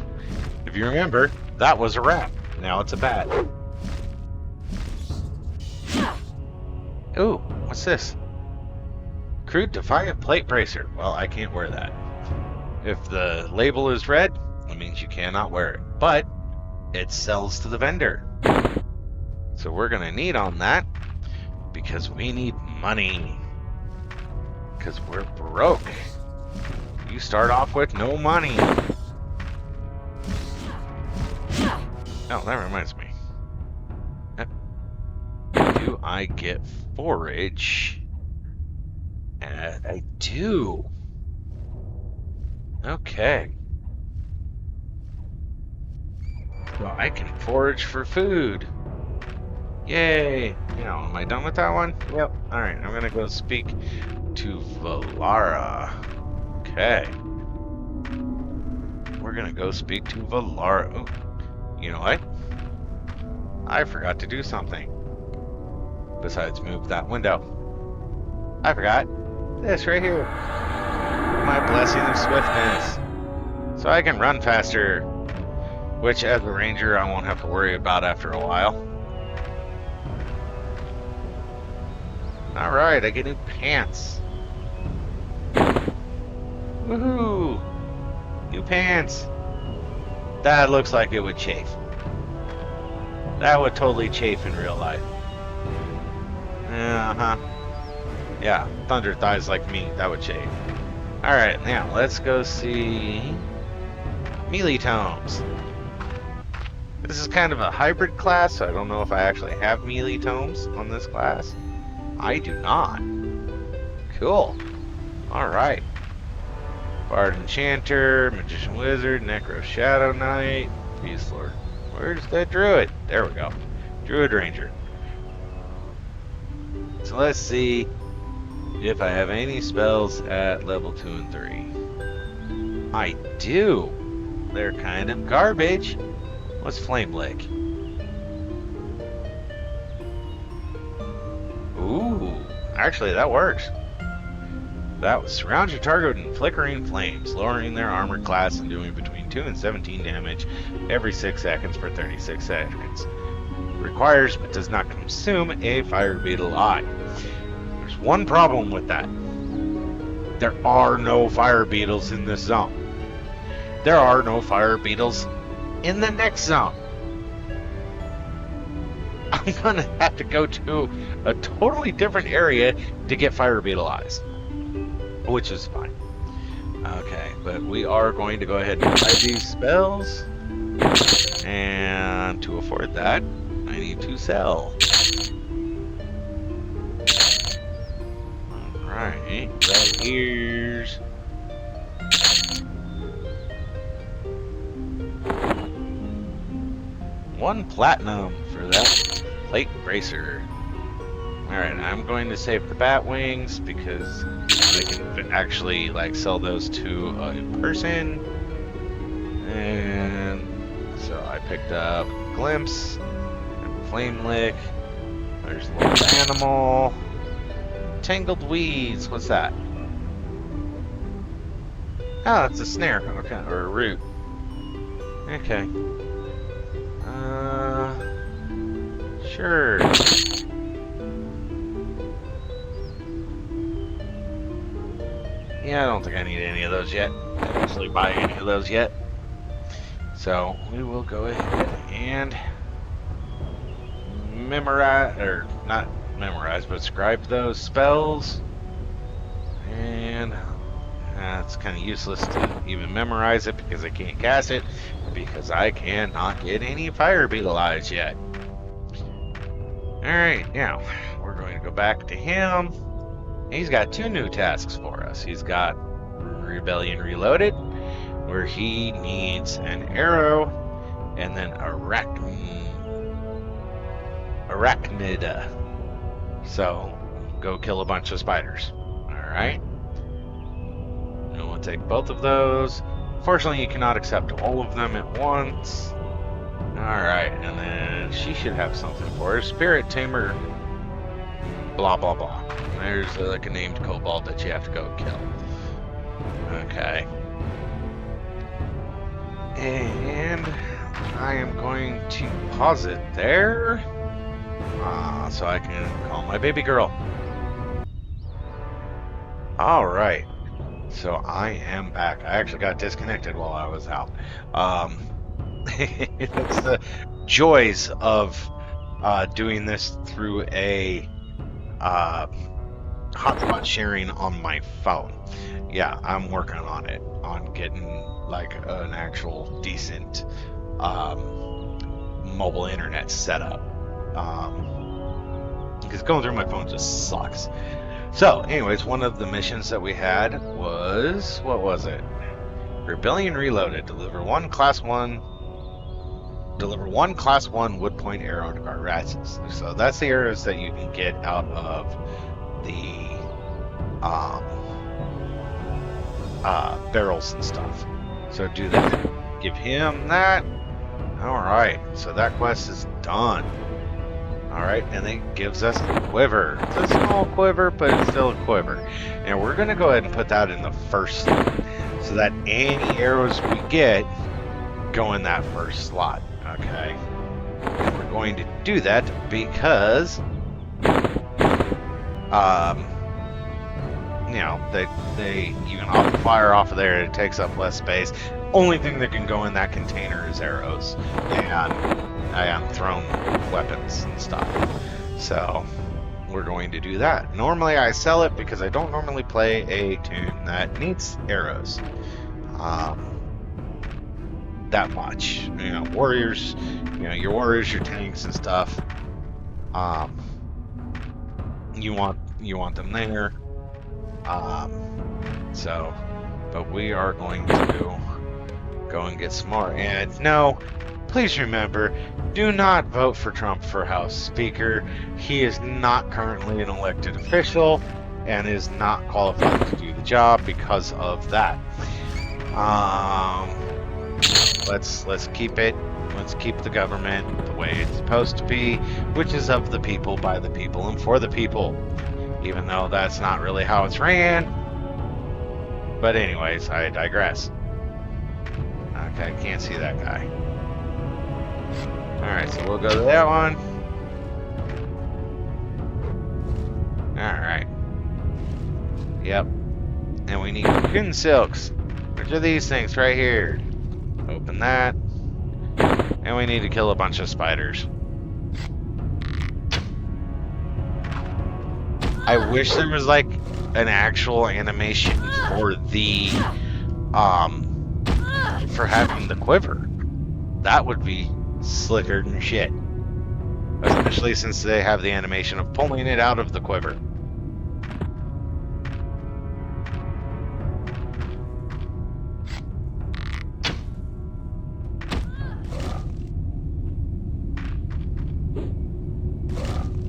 if you remember, that was a rat. Now it's a bat. Ooh, what's this? Crude Defiant Plate Bracer. Well, I can't wear that. If the label is red, it means you cannot wear it. But it sells to the vendor. So we're going to need on that because we need money. Because we're broke. You start off with no money. Oh, that reminds me. Do I get forage? I do. Okay. So I can forage for food. Yay! Now, am I done with that one? Yep. Alright, I'm gonna go speak to Valara. Okay. We're gonna go speak to Valara. Oh, you know what? I forgot to do something. Besides move that window. I forgot this right here. My blessing of swiftness. So I can run faster. Which as a ranger I won't have to worry about after a while. Alright, I get new pants. Woohoo! New pants. That looks like it would chafe. That would totally chafe in real life. Uh-huh. Yeah, thunder thighs like me, that would chafe. Alright, now let's go see melee tomes. This is kind of a hybrid class, so I don't know if I actually have melee tomes on this class. I do not. Cool. Alright. Bard Enchanter, Magician Wizard, Necro Shadow Knight, Peace Lord. Where's the Druid? There we go. Druid Ranger. So let's see if I have any spells at level 2 and 3. I do. They're kind of garbage. What's Flame Lake? Ooh, actually that works. That was surround your target in flickering flames, lowering their armor class and doing between 2 and 17 damage every 6 seconds for 36 seconds. Requires but does not consume a fire beetle eye. There's one problem with that. There are no fire beetles in this zone. There are no fire beetles in the next zone. I'm gonna have to go to a totally different area to get fire beetle eyes, which is fine. Okay, but we are going to go ahead and buy these spells, and to afford that, I need to sell. Alright, right here's one platinum for that plate bracer. Alright, I'm going to save the bat wings because I can actually like sell those to a person. And so I picked up Glimpse and Flame Lick. There's a little animal. Tangled Weeds, what's that? Oh, it's a snare, okay, or a root. Okay. Sure. Yeah, I don't think I need any of those yet. I didn't actually buy any of those yet. So we will go ahead and memorize, or not memorize, but scribe those spells. And it's kind of useless to even memorize it because I can't cast it because I cannot get any fire beetle eyes yet. Alright, now we're going to go back to him. He's got 2 new tasks for us. He's got Rebellion Reloaded, where he needs an arrow, and then Arachnida. So, go kill a bunch of spiders. Alright. And we'll take both of those. Fortunately, you cannot accept all of them at once. Alright, and then she should have something for her. Spirit Tamer, blah blah blah. There's like a named kobold that you have to go kill. Okay. And I am going to pause it there. So I can call my baby girl. Alright. So I am back. I actually got disconnected while I was out. It's the joys of doing this through a hotspot sharing on my phone. Yeah, I'm working on it, on getting like an actual decent mobile internet setup. Because going through my phone just sucks. So, anyways, one of the missions that we had was, what was it? Rebellion Reloaded. Deliver one class 1 wood point arrow to our rats. So that's the arrows that you can get out of the barrels and stuff. So do that. Give him that. Alright, so that quest is done. Alright, and it gives us a quiver. It's a small quiver, but it's still a quiver. And we're going to go ahead and put that in the first slot, so that any arrows we get go in that first slot. Okay. And we're going to do that because you know, you can auto fire off of there, it takes up less space. Only thing that can go in that container is arrows and thrown weapons and stuff. So we're going to do that. Normally I sell it because I don't normally play a tune that needs arrows that much. You know, warriors, your warriors, your tanks and stuff. You want them there. But we are going to go and get some more. And no, please remember, do not vote for Trump for House Speaker. He is not currently an elected official and is not qualified to do the job because of that. Let's keep it. Let's keep the government the way it's supposed to be, which is of the people, by the people, and for the people. Even though that's not really how it's ran. But anyways, I digress. Okay, can't see that guy. Alright, so we'll go to that one. Alright. Yep. And we need cocoon silks, which are these things right here. Open that. And we need to kill a bunch of spiders. I wish there was like an actual animation for the for having the quiver. That would be slicker than shit. Especially since they have the animation of pulling it out of the quiver.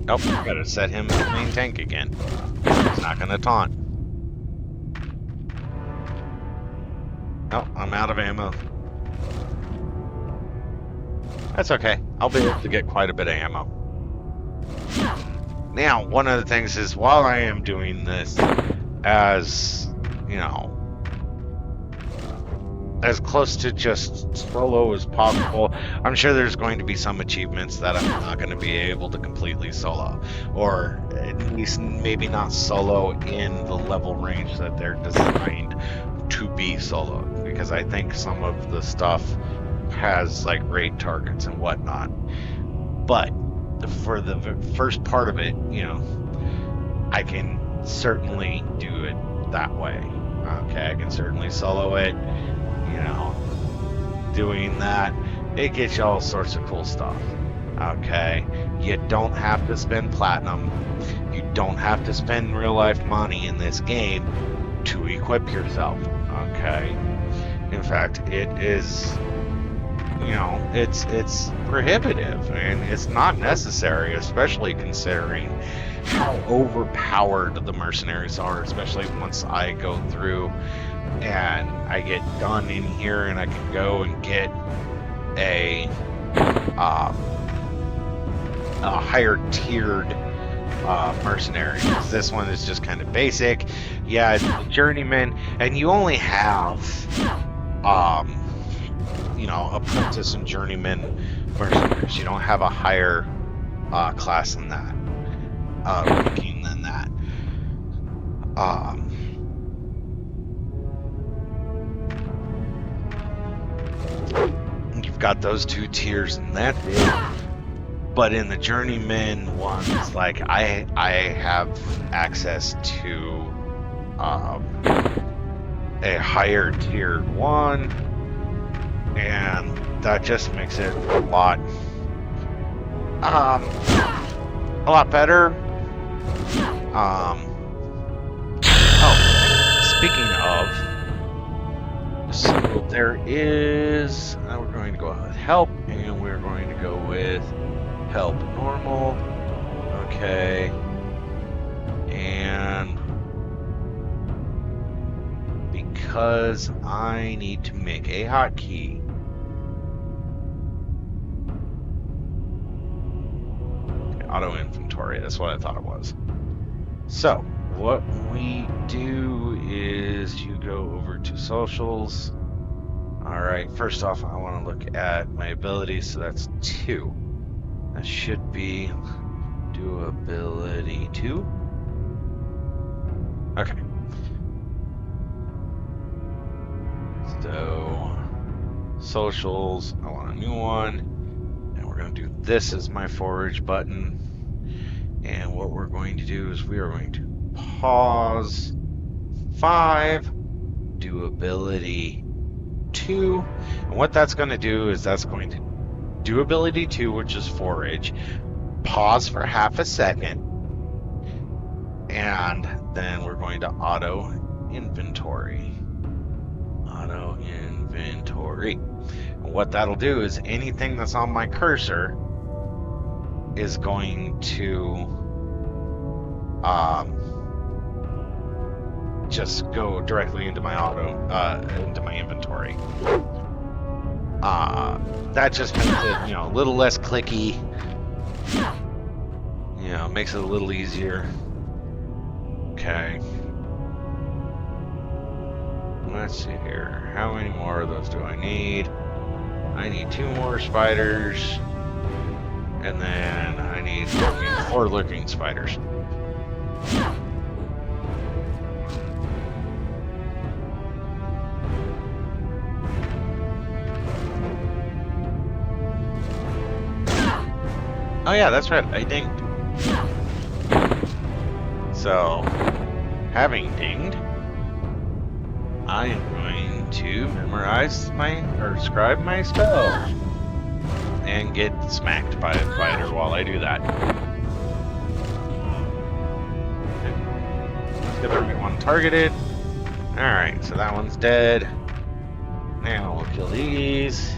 Oh, gotta set him as main tank again. He's not gonna taunt. Oh, I'm out of ammo. That's okay. I'll be able to get quite a bit of ammo. Now, one of the things is, while I am doing this as, you know, as close to just solo as possible, I'm sure there's going to be some achievements that I'm not going to be able to completely solo, or at least maybe not solo in the level range that they're designed to be solo, because I think some of the stuff has like raid targets and whatnot. But for the first part of it, you know, I can certainly do it that way. Okay, I can certainly solo it. You know, doing that, it gets you all sorts of cool stuff. Okay, you don't have to spend platinum. You don't have to spend real life money in this game to equip yourself. Okay, in fact, it is, you know, it's prohibitive, and it's not necessary, especially considering how overpowered the mercenaries are, especially once I go through and I get done in here and I can go and get a higher tiered mercenary. This one is just kind of basic. Yeah, it's a journeyman, and you only have you know, apprentice and journeyman mercenaries. You don't have a higher class than that, ranking than that. You've got those two tiers, and that's it. But in the journeyman ones, like I have access to a higher tier one, and that just makes it a lot better. Oh, speaking of, so there is, we're going to go with help, and we're going to go with help normal. Okay. And because I need to make a hotkey, okay, auto inventory, that's what I thought it was. So what we do is you go over to socials. All right, first off, I want to look at my abilities. So that's 2. That should be do ability 2. Okay. So socials, I want a new one, and we're going to do this as my forage button. And what we're going to do is we are going to pause 5, do ability 2, and what that's going to do is that's going to do ability 2, which is forage, pause for half a second, and then we're going to auto inventory. Auto inventory. And what that'll do is anything that's on my cursor is going to just go directly into my into my inventory. That just makes it, you know, a little less clicky. You know, makes it a little easier. Okay. Let's see here. How many more of those do I need? I need 2 more spiders. And then I need 4 lurking spiders. Oh yeah, that's right, I dinged. So, having dinged, I am going to memorize or scribe my spell and get smacked by a spider while I do that. Okay. Let's get the right one targeted. Alright, so that one's dead. Now we'll kill these.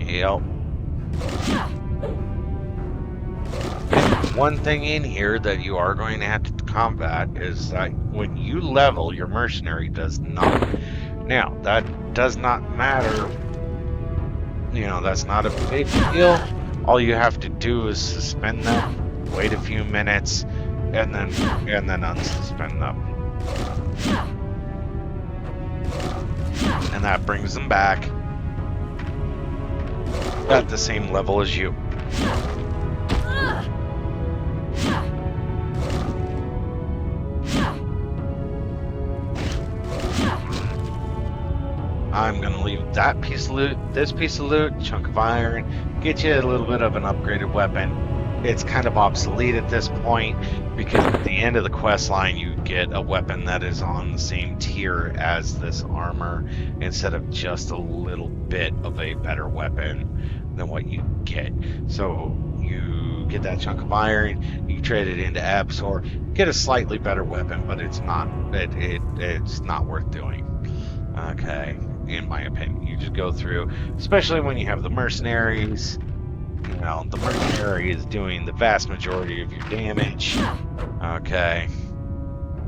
Yep. one thing in here that you are going to have to combat is that when you level, your mercenary does not. Now, that does not matter. You know, that's not a big deal. All you have to do is suspend them, wait a few minutes, and then unsuspend them. And that brings them back at the same level as you. I'm going to leave that piece of loot, this piece of loot, chunk of iron, get you a little bit of an upgraded weapon. It's kind of obsolete at this point because at the end of the quest line you get a weapon that is on the same tier as this armor instead of just a little bit of a better weapon than what you get. So you get that chunk of iron, you trade it into Absor, get a slightly better weapon, but it's not worth doing. Okay, in my opinion. You just go through, especially when you have the mercenaries. You know, the mercenary is doing the vast majority of your damage. Okay.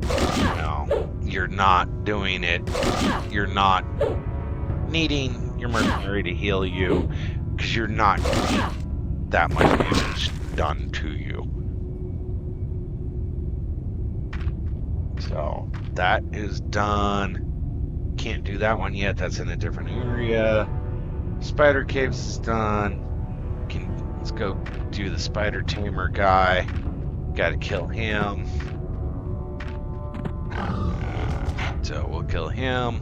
You know, you're not doing it. You're not needing your mercenary to heal you because you're not getting that much damage done to you. So, that is done. Can't do that one yet. That's in a different area. Spider Caves is done. Let's go do the Spider Tamer guy. Gotta kill him. So we'll kill him.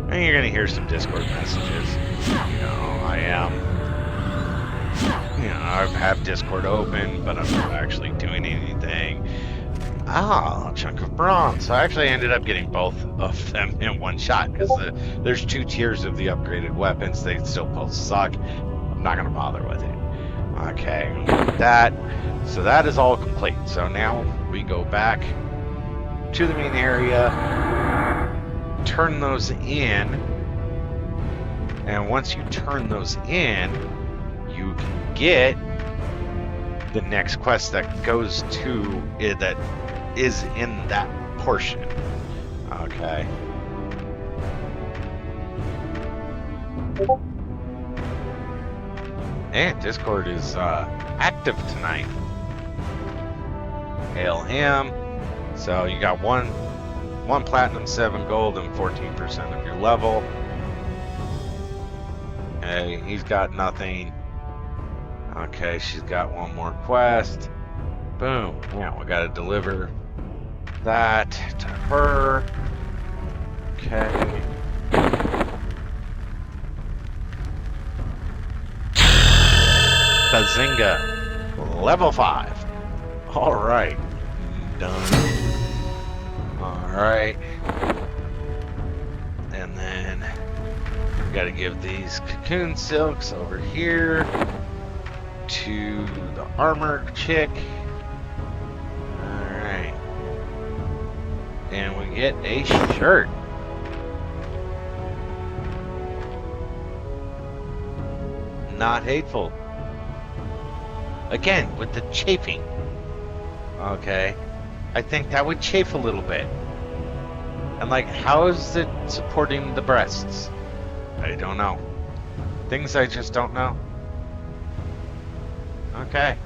And you're gonna hear some Discord messages. You know, I have Discord open, but I'm not actually doing anything. Ah, a chunk of bronze. So I actually ended up getting both of them in one shot because there's two tiers of the upgraded weapons. They still both suck. I'm not gonna bother with it. Okay, that. So that is all complete. So now we go back to the main area, turn those in, and once you turn those in, you can get the next quest that goes to it, that is in that portion. Okay. And Discord is active tonight. Hail him. So you got one platinum, 7 gold, and 14% of your level. Okay, he's got nothing. Okay, she's got one more quest. Boom. Now we gotta deliver that to her. Okay. Bazinga. Level 5. Alright. Done. Alright. And then we gotta give these cocoon silks over here to the armor chick. Alright. And we get a shirt. Not hateful. Again, with the chafing. Okay. I think that would chafe a little bit. And like, how is it supporting the breasts? I don't know. Things I just don't know. Okay.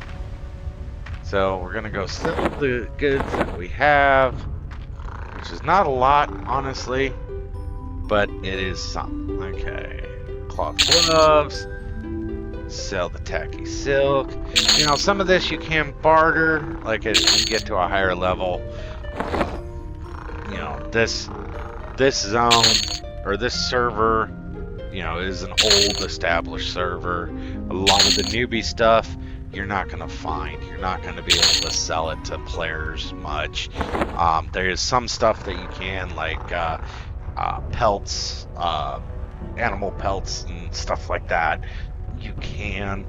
So we're gonna go sell the goods that we have, which is not a lot, honestly, but it is some. Okay. Cloth gloves. Sell the tacky silk. You know, some of this you can barter, like as you get to a higher level. You know, this zone or this server, you know, is an old established server. A lot of the newbie stuff you're not going to find. You're not going to be able to sell it to players much. There is some stuff that you can, like pelts, animal pelts and stuff like that. You can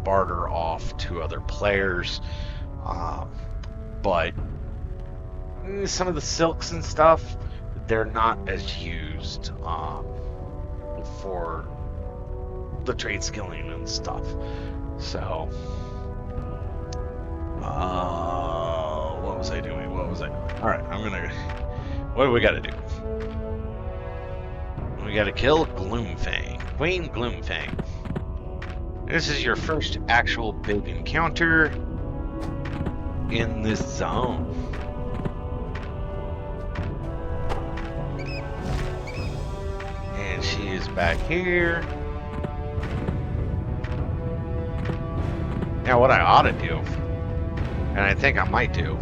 barter off to other players, but some of the silks and stuff, they're not as used for the trade skilling and stuff. So, what was I doing? All right, what do we got to do? We got to kill Gloomfang, Queen Gloomfang. This is your first actual big encounter in this zone. And she is back here. Now what I ought to do, and I think I might do,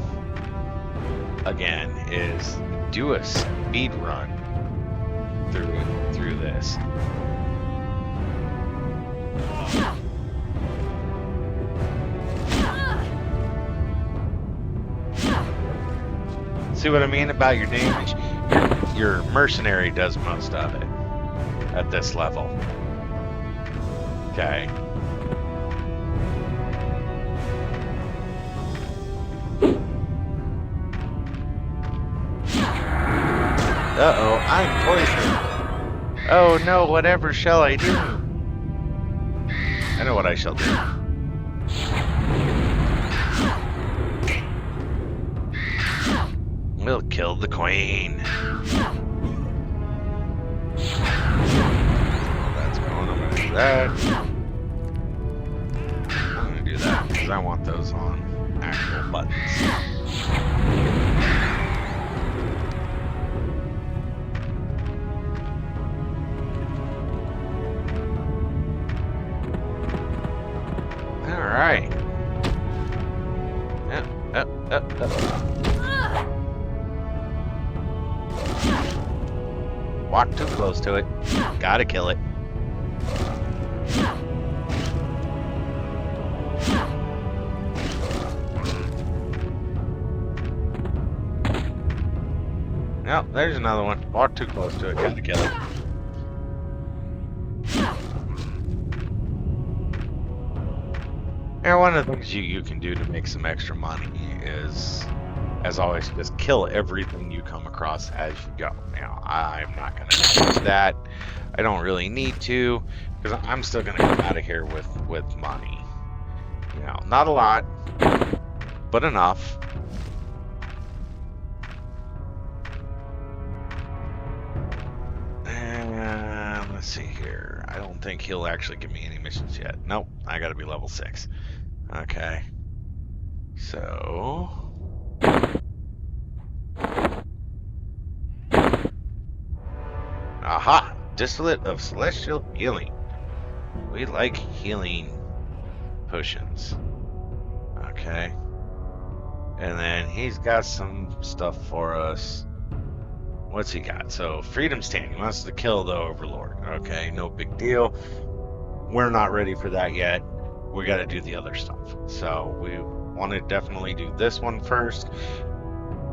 again, is do a speed run through this. See what I mean about your damage? Your mercenary does most of it at this level. Okay. Uh-oh, I'm poisoned. Oh no, whatever shall I do? I know what I shall do. We'll kill the queen. That's going, I'm gonna do that. I'm gonna do that because I want those on actual buttons. Alright. Up. Walk too close to it. Gotta kill it. Nope, there's another one. Walk too close to it. Gotta kill it. And one of the things you can do to make some extra money is, as always, just kill everything you come across as you go. Now, I'm not going to do that. I don't really need to, because I'm still going to come out of here with money. You know, not a lot, but enough. And let's see here. I don't think he'll actually give me any missions yet. Nope, I got to be level 6. Okay. So... Aha! Distillate of Celestial Healing. We like healing potions. Okay. And then he's got some stuff for us. What's he got? So, Freedom Stand. He wants to kill the Overlord. Okay, no big deal. We're not ready for that yet. We got to do the other stuff. So, we want to definitely do this one first.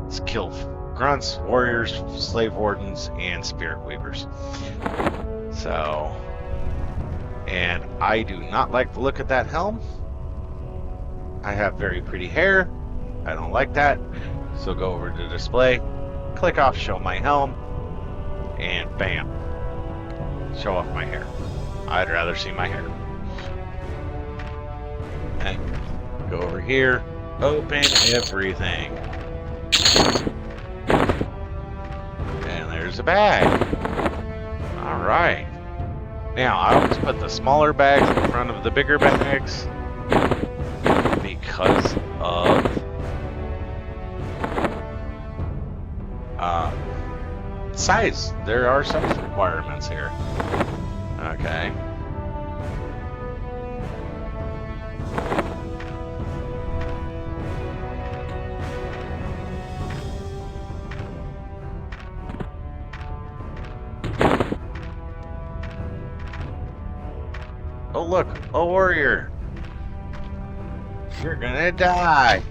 Let's kill grunts, warriors, slave wardens, and spirit weavers. So, and I do not like the look of that helm. I have very pretty hair. I don't like that. So go over to display, click off show my helm, and bam, show off my hair. I'd rather see my hair. Okay. Go over here, open everything. And there's a bag. Alright. Now, I always put the smaller bags in front of the bigger bags because of size. There are size requirements here. Okay. Oh look, a warrior. You're gonna die.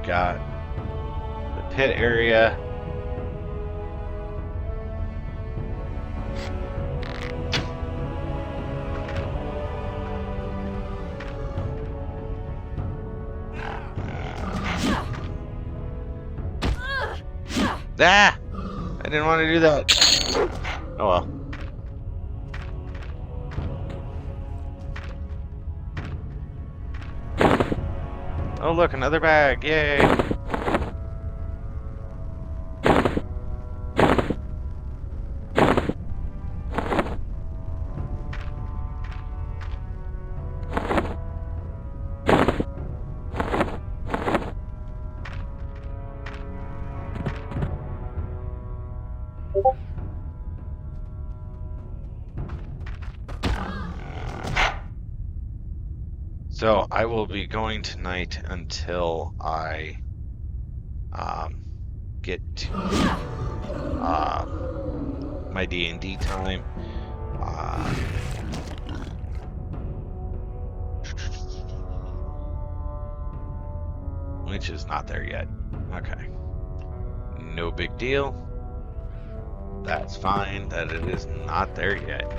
got the pit area. Ah! I didn't want to do that. Oh well. Oh look, another bag! Yay! So I will be going tonight until I get to my D&D time. Which is not there yet. Okay. No big deal. That's fine that it is not there yet.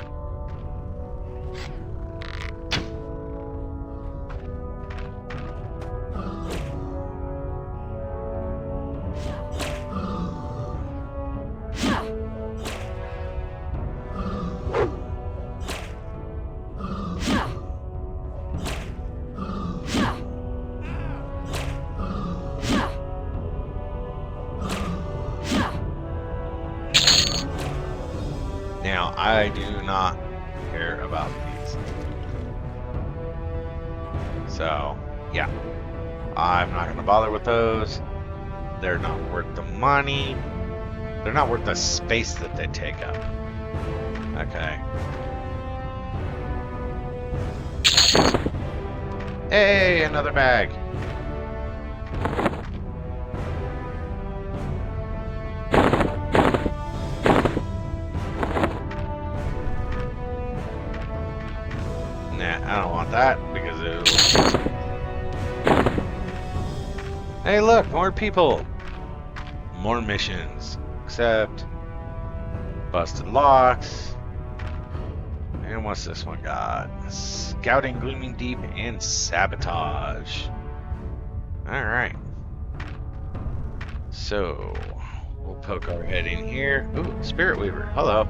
Now, I do not care about these. So, yeah. I'm not going to bother with those. They're not worth the money. They're not worth the space that they take up. Okay. Hey, another bag. I don't want that because it'll... Hey look, more people! More missions. Except... busted locks. And what's this one got? Scouting, Glooming Deep, and Sabotage. Alright. So... we'll poke our head in here. Ooh, Spirit Weaver. Hello.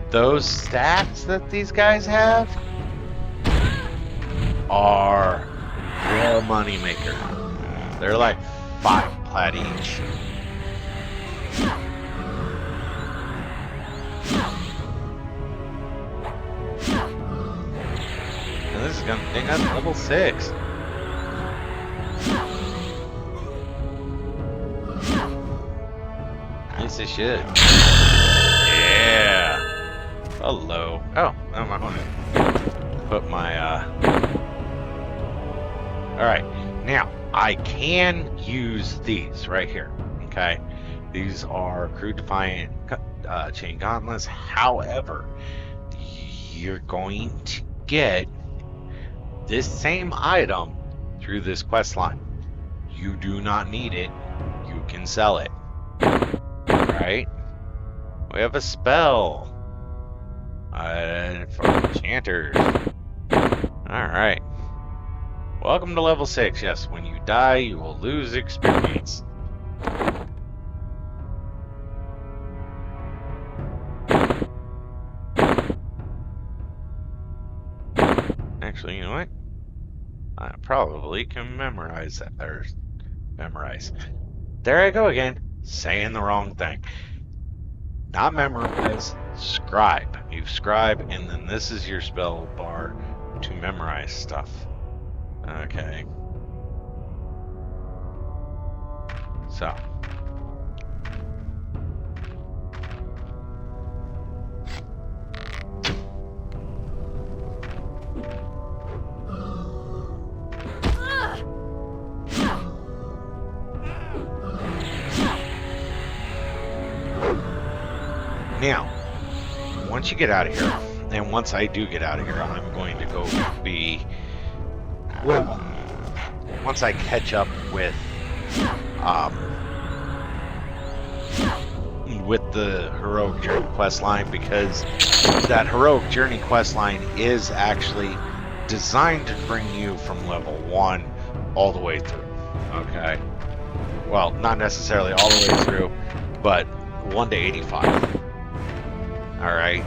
Those stats that these guys have are real money maker. They're like 5 plat each. And this is gonna bring us level 6. Piece of shit. Yeah. Hello. Oh, I'm not gonna put my Alright, now I can use these right here. Okay, these are Crew Defiant Chain Gauntlets. However, you're going to get this same item through this quest line. You do not need it, you can sell it. Right? We have a spell for enchanters. Alright. Welcome to level 6. Yes, when you die, you will lose experience. Actually, you know what? I probably can memorize that. Or memorize. There I go again, saying the wrong thing. Not memorize, scribe. You scribe, and then this is your spell bar to memorize stuff. Okay. So. Now, once you get out of here, and once I do get out of here, I'm going to go be... Well, once I catch up with with the Heroic Journey quest line, because that Heroic Journey quest line is actually designed to bring you from level 1 all the way through. Okay. Well, not necessarily all the way through, but 1 to 85. Alright.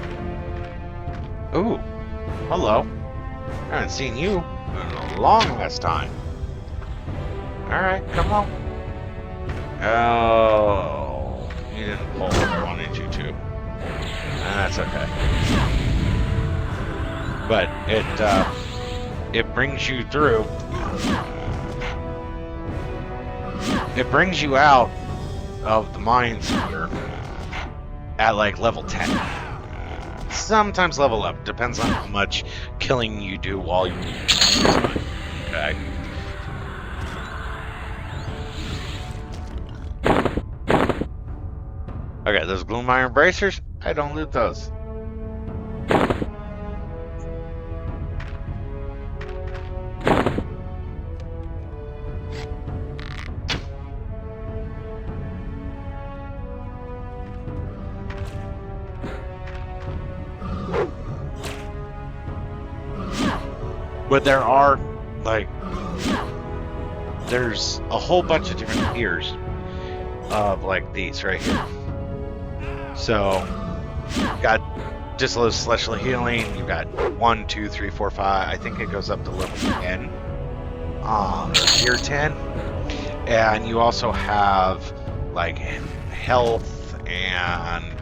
Ooh. Hello. I haven't seen you in a long last time. Alright, come on. Oh, you didn't pull what I wanted you to. That's okay. But it brings you through. It brings you out of the mines here at like level 10. Sometimes level up. Depends on how much killing you do while you're okay. Okay, those gloom iron bracers, I don't loot those. But there are, like, there's a whole bunch of different tiers of, like, these right here. So, you've got Dissolute Celestial Healing, you've got 1, 2, 3, 4, 5, I think it goes up to level 10, tier 10. And you also have, like, health and,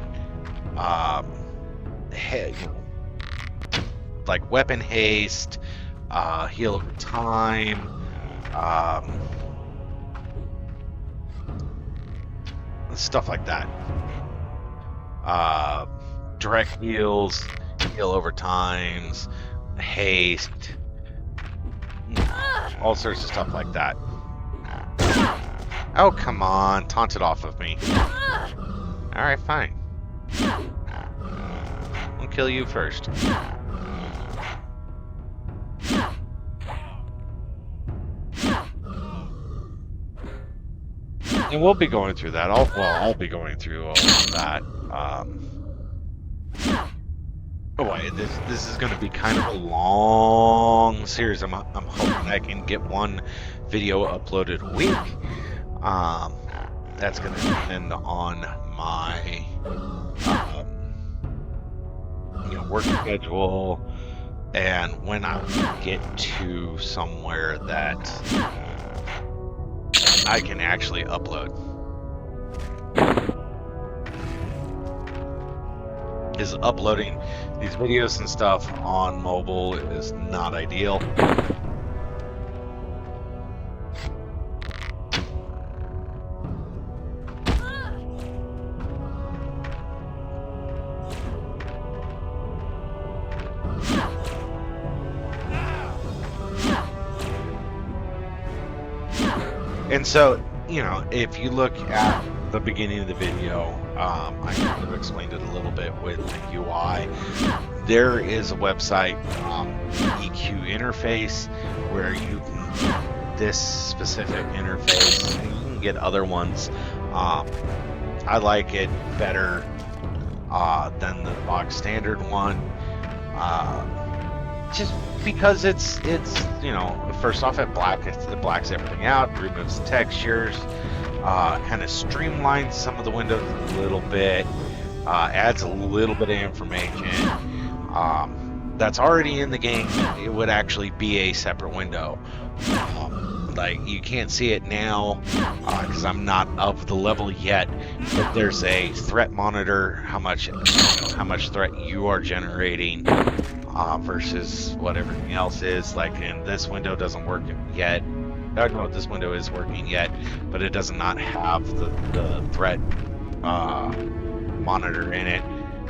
like, weapon haste, heal over time, stuff like that. Direct heals, heal over times, haste, all sorts of stuff like that. Oh, come on, taunt it off of me. Alright, fine. I'll kill you first. And we'll be going through that. I'll be going through all of that. Oh boy, this is going to be kind of a long series. I'm hoping I can get one video uploaded a week. That's going to depend on my work schedule and when I get to somewhere that I can actually upload. Is uploading these videos and stuff on mobile is not ideal. And so, if you look at the beginning of the video, I kind of explained it a little bit with the UI. There is a website, EQ interface, where you can get this specific interface, and you can get other ones. I like it better than the box standard one. Just because it's first off, it blacks everything out, removes textures, kind of streamlines some of the windows a little bit, adds a little bit of information that's already in the game. It would actually be a separate window. Like, you can't see it now because I'm not of the level yet, but there's a threat monitor, how much threat you are generating versus what everything else is. Like, and this window doesn't work yet. No, this window is working yet, but it does not have the threat monitor in it.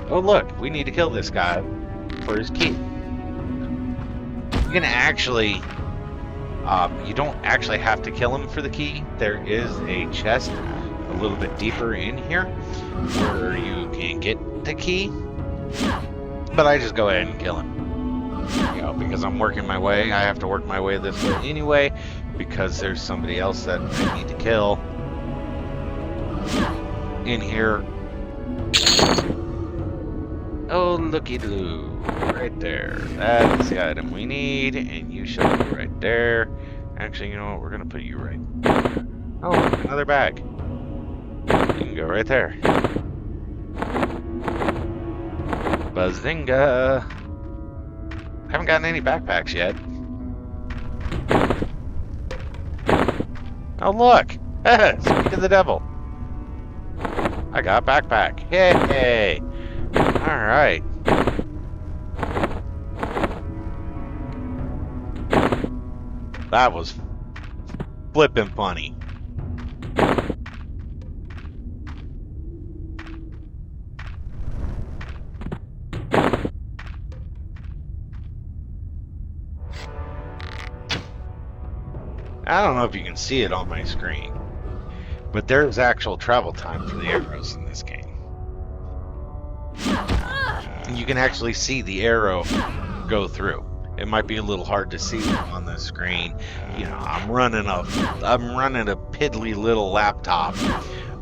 Oh look, we need to kill this guy for his key. You can actually you don't actually have to kill him for the key. There is a chest a little bit deeper in here where you can get the key, but I just go ahead and kill him. Because I'm working my way. I have to work my way this way anyway, because there's somebody else that I need to kill in here. Oh, looky-loo. Right there. That's the item we need, and you shall be right there. Actually, you know what? We're going to put you right. Oh, another bag. You can go right there. Bazinga! Haven't gotten any backpacks yet. Oh, look! Speak of the devil. I got a backpack. Yay! Alright. That was flippin' funny. I don't know if you can see it on my screen, but there's actual travel time for the arrows in this game. And you can actually see the arrow go through. It might be a little hard to see on the screen. You know, I'm running a piddly little laptop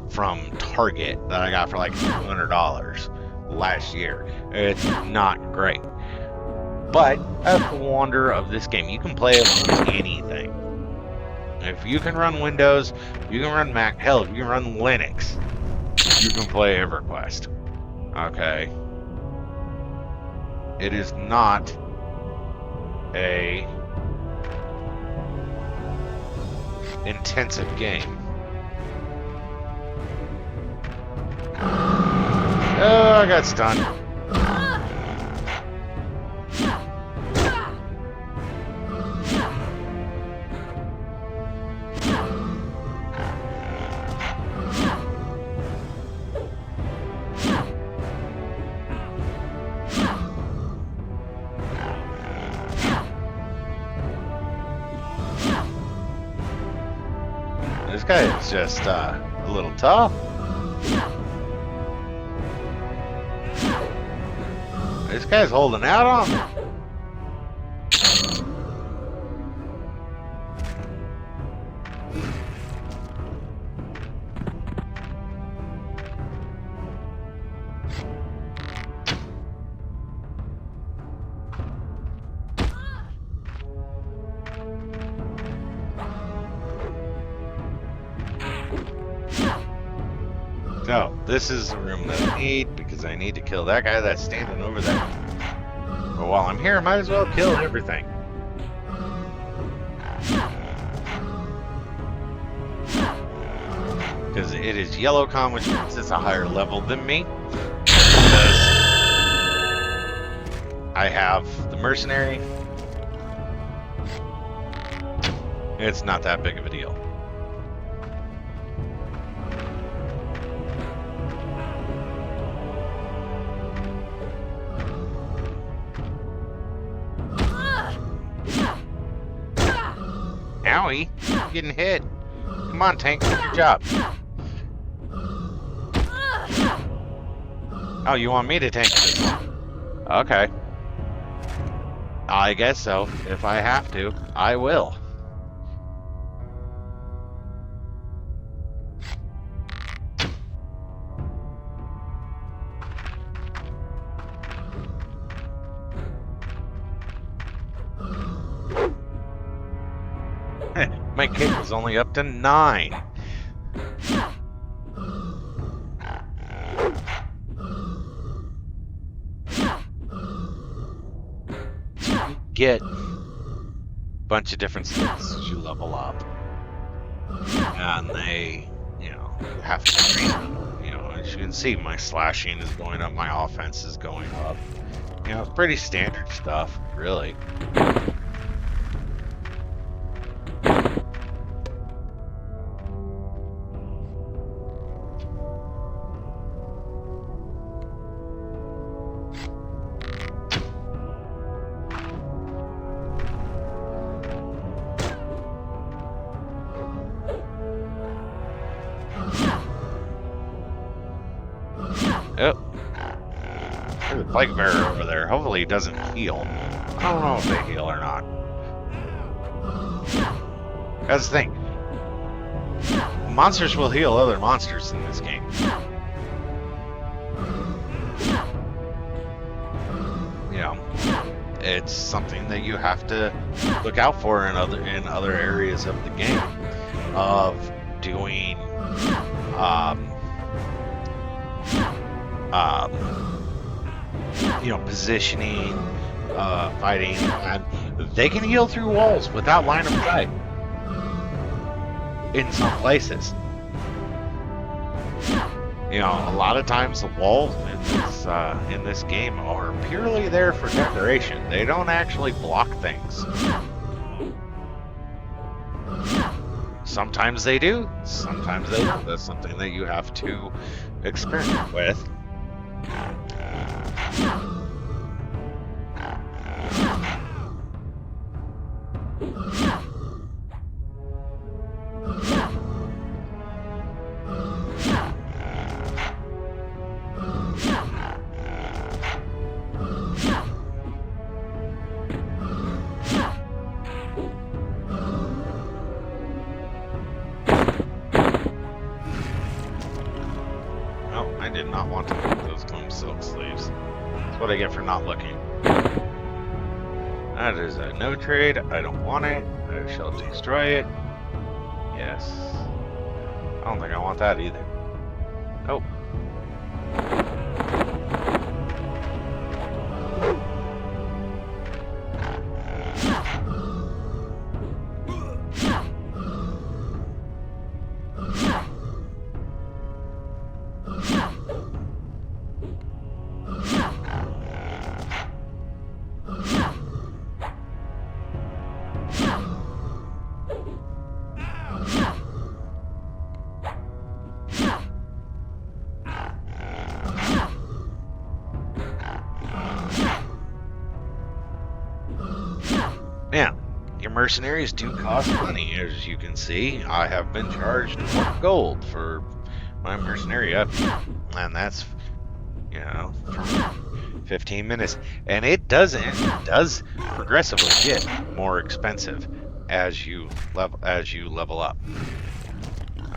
from Target that I got for like $200 last year. It's not great, but that's the wonder of this game. You can play it on anything. If you can run Windows, you can run Mac, hell, if you can run Linux, you can play Everquest. Okay. It is not a intensive game. Oh, I got stunned. This guy is just a little tough. This guy's holding out on me. No, this is the room that I need because I need to kill that guy that's standing over there. But while I'm here, I might as well kill everything. Because it is YellowCon, which means it's a higher level than me. Because I have the mercenary. It's not that big of a deal. Owie, I'm getting hit. Come on, tank, do your job. Oh, you want me to tank this one? Okay. I guess so. If I have to, I will. My kid was only up to 9. You get a bunch of different skills as you level up. And they, you know, you have to train them. You know, as you can see, my slashing is going up, my offense is going up. You know, it's pretty standard stuff, really. Oh, there's a plague bearer over there. Hopefully he doesn't heal. I don't know if they heal or not. That's the thing. monsters will heal other monsters in this game. You know, it's something that you have to look out for in other areas of the game, of doing you know, positioning, fighting, and they can heal through walls without line of sight in some places. You know, a lot of times the walls in this game are purely there for decoration. They don't actually block things. Sometimes they do, sometimes they don't. That's something that you have to experiment with. I did not want to make those gloom silk sleeves. That's what I get for not looking. That is a no trade. I don't want it. I shall destroy it. Yes. I don't think I want that either. Nope. Now, your mercenaries do cost money, as you can see. I have been charged 1 gold for my mercenary up, and that's, you know, for 15 minutes. And it does progressively get more expensive as you level up.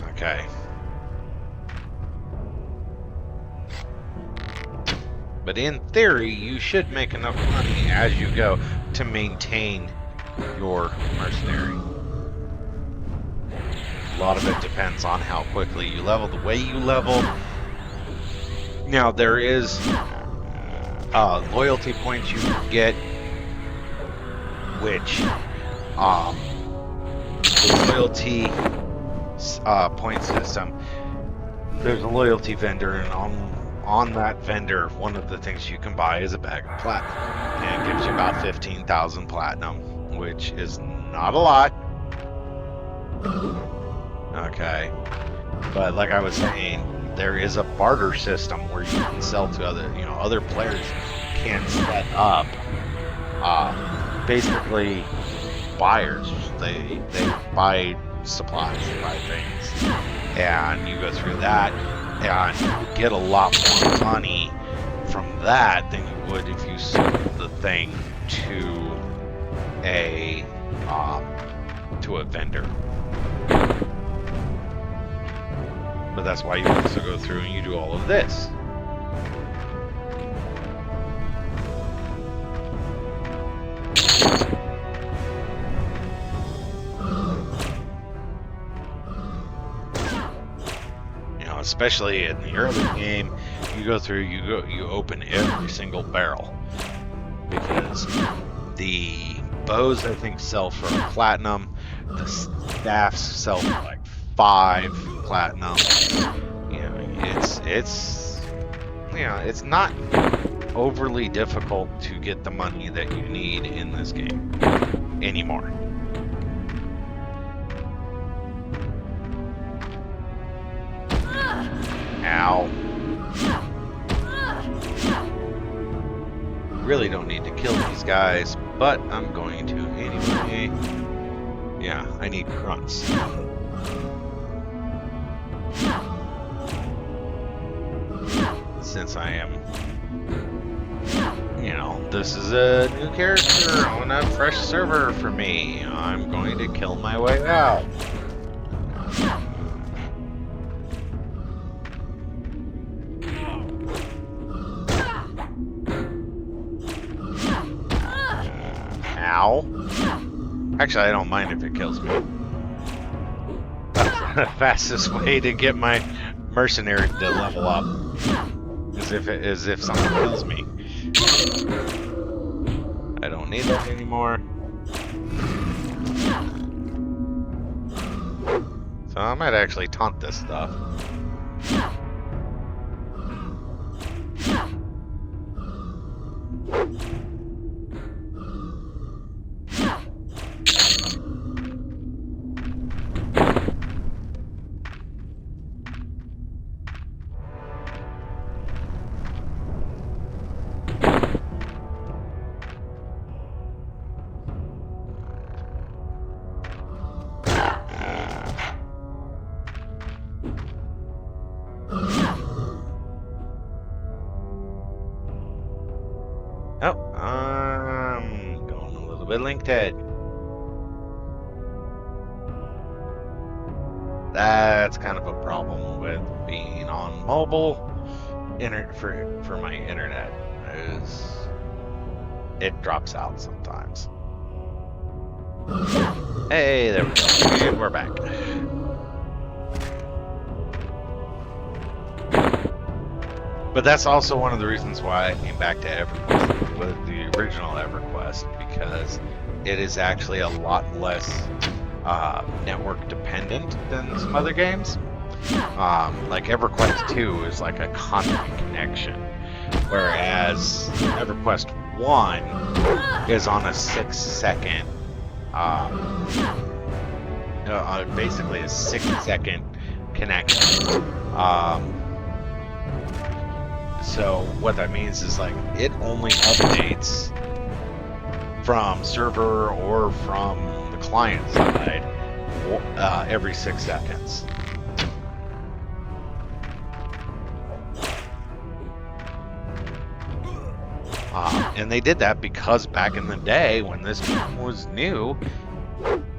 Okay. But in theory, you should make enough money as you go to maintain your mercenary. A lot of it depends on how quickly you level, the way you level. Now, there is loyalty points you can get, which the loyalty point system, there's a loyalty vendor, and on that vendor, one of the things you can buy is a bag of platinum, and it gives you about 15,000 platinum, which is not a lot. Okay, but like I was saying, there is a barter system where you can sell to other players can set up basically buyers. They buy supplies, they buy things, and you go through that and you get a lot more money from that than you would if you sold the thing to a vendor. But that's why you also go through and you do all of this. Especially in the early game, you go through, you open every single barrel, because the bows, I think, sell for platinum, the staffs sell for like 5 platinum. It's not overly difficult to get the money that you need in this game anymore. Ow. Really don't need to kill these guys, but I'm going to anyway. Yeah, I need grunts. Since I am, this is a new character on a fresh server for me, I'm going to kill my way out. Ow. Actually, I don't mind if it kills me. That's the fastest way to get my mercenary to level up. Is if something kills me. I don't need that anymore. So I might actually taunt this stuff. Oh, I'm going a little bit linked head. That's kind of a problem with being on mobile for my internet, is it drops out sometimes. Hey, there we go, and we're back. But that's also one of the reasons why I came back to Everquest with the original Everquest, because it is actually a lot less network dependent than some other games. Like Everquest 2 is like a constant connection, whereas Everquest 1 is on a 6-second, basically a 6-second connection. So what that means is, like, it only updates from server or from the client side every 6 seconds. And they did that because back in the day when this game was new,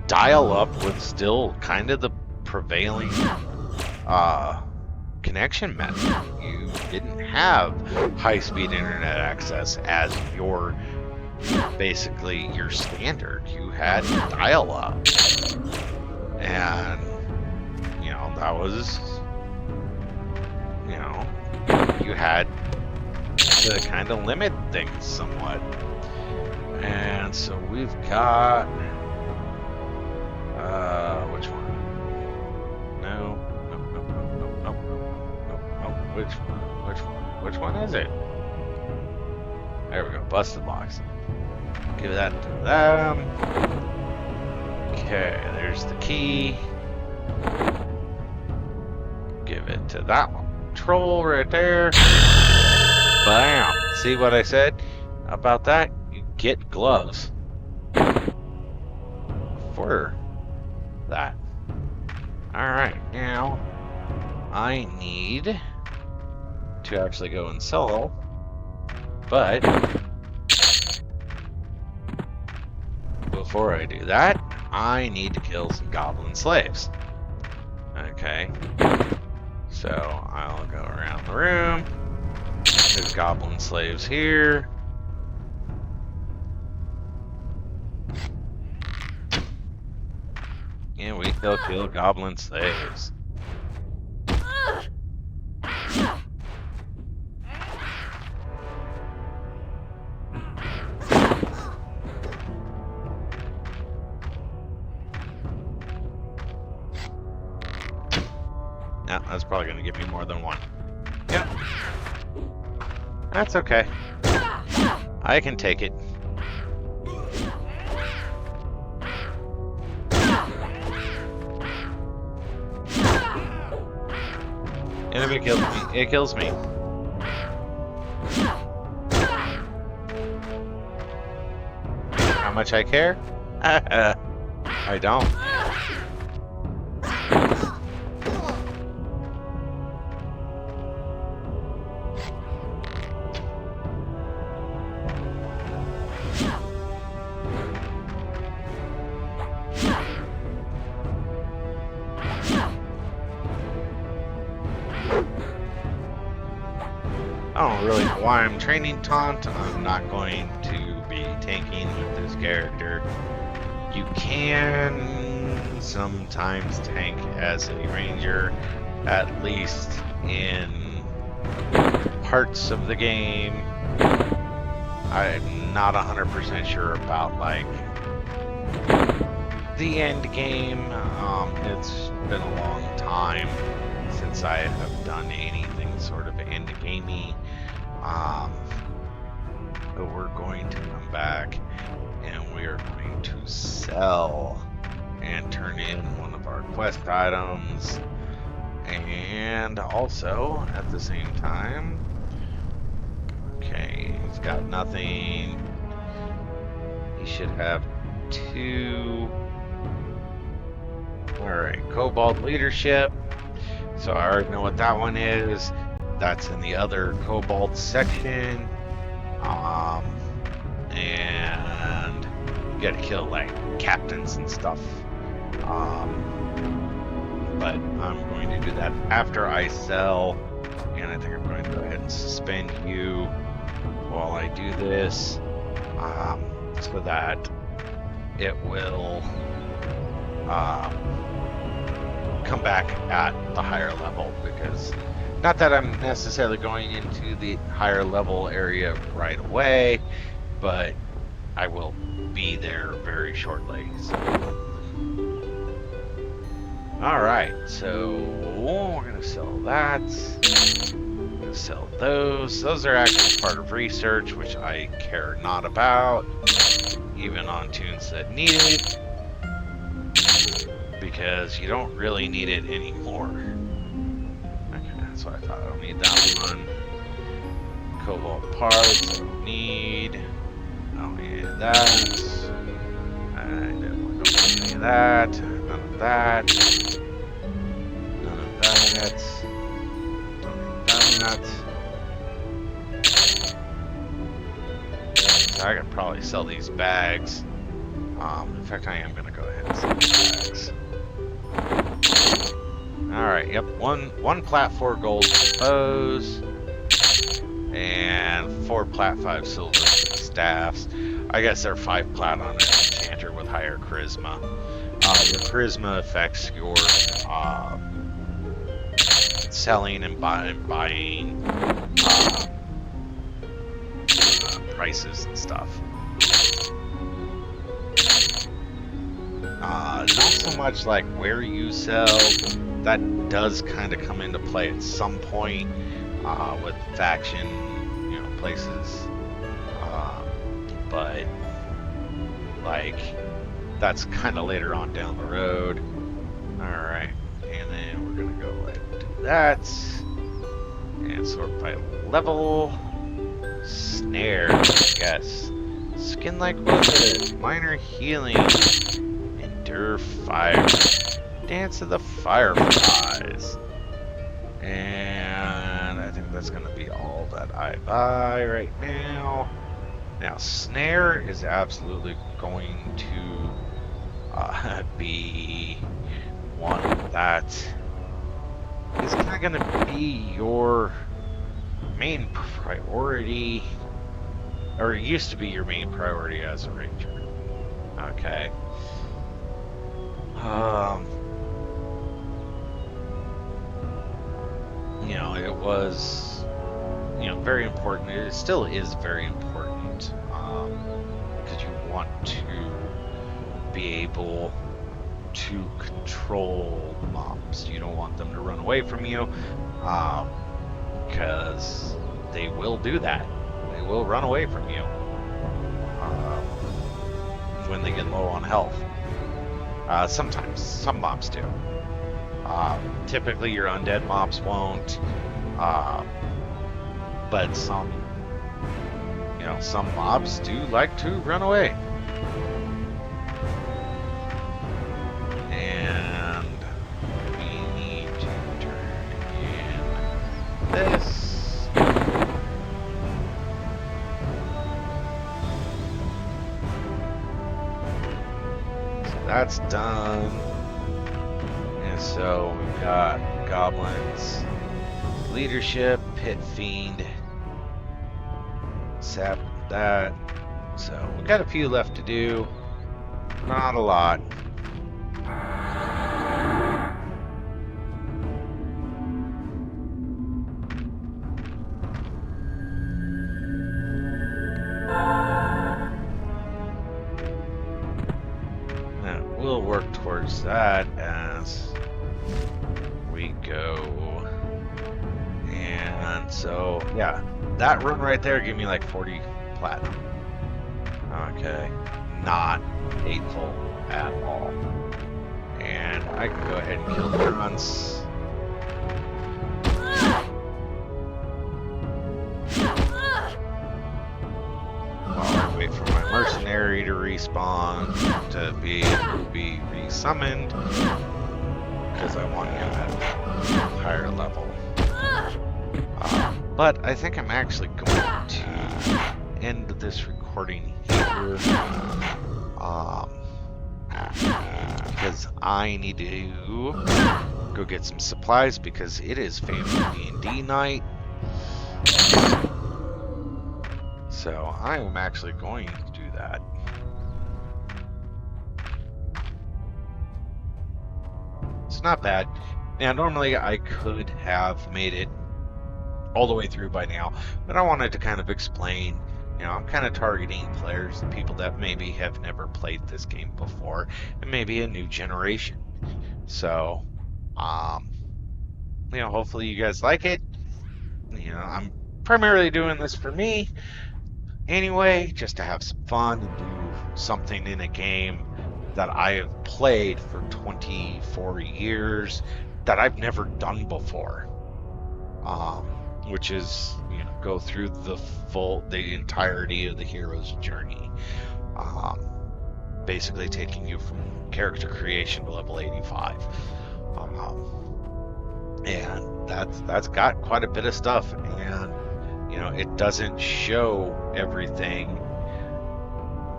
dial-up was still kind of the prevailing connection method. You didn't have high-speed internet access as your basically your standard. You had dial-up, and you know that was, you know, you had to kind of limit things somewhat. And so we've got which one? No. Which one is it? There we go, busted box. Give that to them. Okay, there's the key. Give it to that one. Control right there. Bam! See what I said about that? You get gloves for that. Alright, now I need to actually go and solo, but before I do that, I need to kill some goblin slaves. Okay, so I'll go around the room. There's goblin slaves here. And we still kill goblin slaves. That's probably going to give me more than one. Yep. That's okay. I can take it. And if it kills me, it kills me. How much I care? I don't. I don't really know why I'm training taunt. I'm not going to be tanking with this character. You can sometimes tank as a ranger, at least in parts of the game. I'm not 100% sure about like the end game. It's been a long time since I have done anything sort of end gamey. But we're going to come back and we are going to sell and turn in one of our quest items, and also at the same time, okay, he's got nothing. He should have 2. Alright, Cobalt Leadership. So I already know what that one is. That's in the other Cobalt section. And you gotta kill like captains and stuff. But I'm going to do that after I sell. And I think I'm going to go ahead and suspend you while I do this. So that it will come back at the higher level, because not that I'm necessarily going into the higher level area right away, but I will be there very shortly. So. Alright, so we're going to sell that. I'm going to sell those. Those are actually part of research, which I care not about, even on tunes that need it, because you don't really need it anymore. Okay, that's what I thought. I don't need that one. Cobalt parts, I don't need. I don't need that. I definitely don't need any of that. None of that. None of that. Don't need that. So I could probably sell these bags. In fact, I am going to go ahead and sell these bags. Alright, yep, one plat 4 gold for those, and 4 plat 5 silver for the staffs. I guess they're 5 plat on an enchanter with higher charisma. Your charisma affects your selling and buying prices and stuff. Not so much like where you sell. That does kind of come into play at some point with faction, places. But like that's kind of later on down the road. All right, and then we're gonna go ahead and do that and sort by level. Snare, yes. Skin like wizard, minor healing, endure fire. Dance of the Fireflies. And I think that's going to be all that I buy right now. Now, Snare is absolutely going to be one that is kind of going to be your main priority, or it used to be your main priority as a ranger. Okay. It was, very important. It still is very important, because you want to be able to control mobs. You don't want them to run away from you, because they will do that. They will run away from you when they get low on health. Sometimes, some mobs do. Typically your undead mobs won't, but some mobs do like to run away. And we need to turn in this. So that's done. And so we've got goblins, leadership, pit fiend, sap that, So we got a few left to do. Not a lot. And we'll work towards that as we go. And so, yeah, that run right there gave me like 40 platinum. Okay, not hateful at all. And I can go ahead and kill the runs. While I wait for my mercenary to respawn to be able to be resummoned, because I want him at a higher level. But I think I'm actually going to end this recording here. Because I need to go get some supplies because it is family D&D night. So I am actually going to do that. It's not bad. Now, normally I could have made it all the way through by now, but I wanted to kind of explain. You know, I'm kind of targeting players, people that maybe have never played this game before, and maybe a new generation. So, you know, hopefully you guys like it. You know, I'm primarily doing this for me anyway, just to have some fun and do something in a game that I have played for 24 years that I've never done before. Which is, you know, go through the entirety of the hero's journey. Basically taking you from character creation to level 85. And that's got quite a bit of stuff, and you know, it doesn't show everything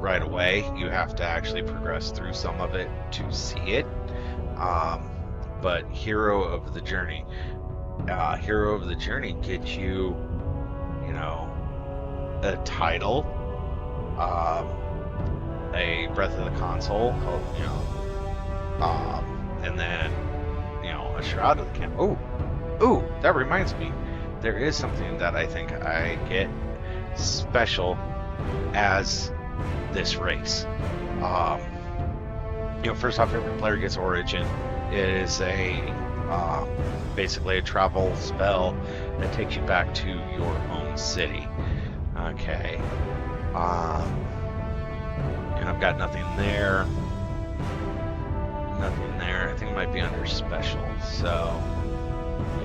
right away. You have to actually progress through some of it to see it. But Hero of the Journey gets you, you know, a title, a Breath of the Console, you know, and then, you know, a Shroud of the Camp. Oh, that reminds me. There is something that I think I get special as this race. You know, first off, every player gets Origin. It is basically a travel spell that takes you back to your own city. Okay. And I've got nothing there. Nothing there. I think it might be under special. So,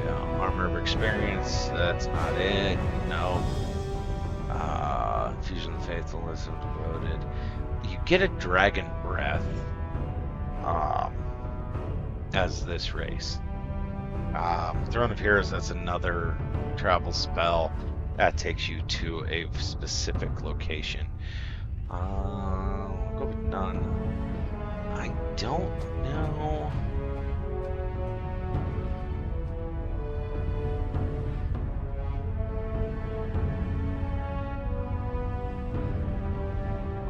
yeah, Armor of Experience. That's not it. No. Fusion of Faithfulness and Devoted. You get a Dragon Breath as this race. Throne of Heroes, that's another travel spell that takes you to a specific location. We'll go with none. I don't know.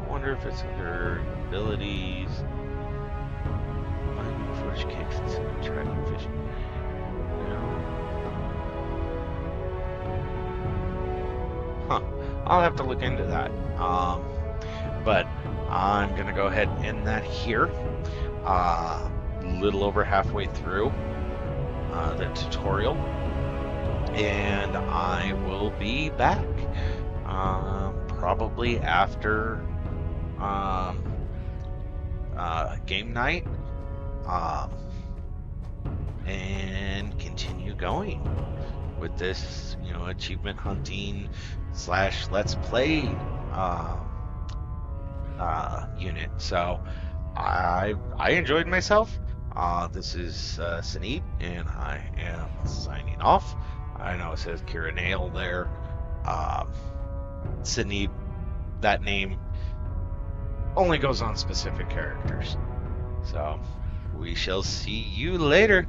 I wonder if it's under abilities. Forge kicks and tracking vision. Huh. I'll have to look into that. But I'm gonna go ahead and end that here. Little over halfway through the tutorial, and I will be back probably after game night, and continue going with this, you know, achievement hunting / let's play unit. So I enjoyed myself. This is Sanib, and I am signing off. I know it says Keranial there. Sanib, that name only goes on specific characters. So we shall see you later.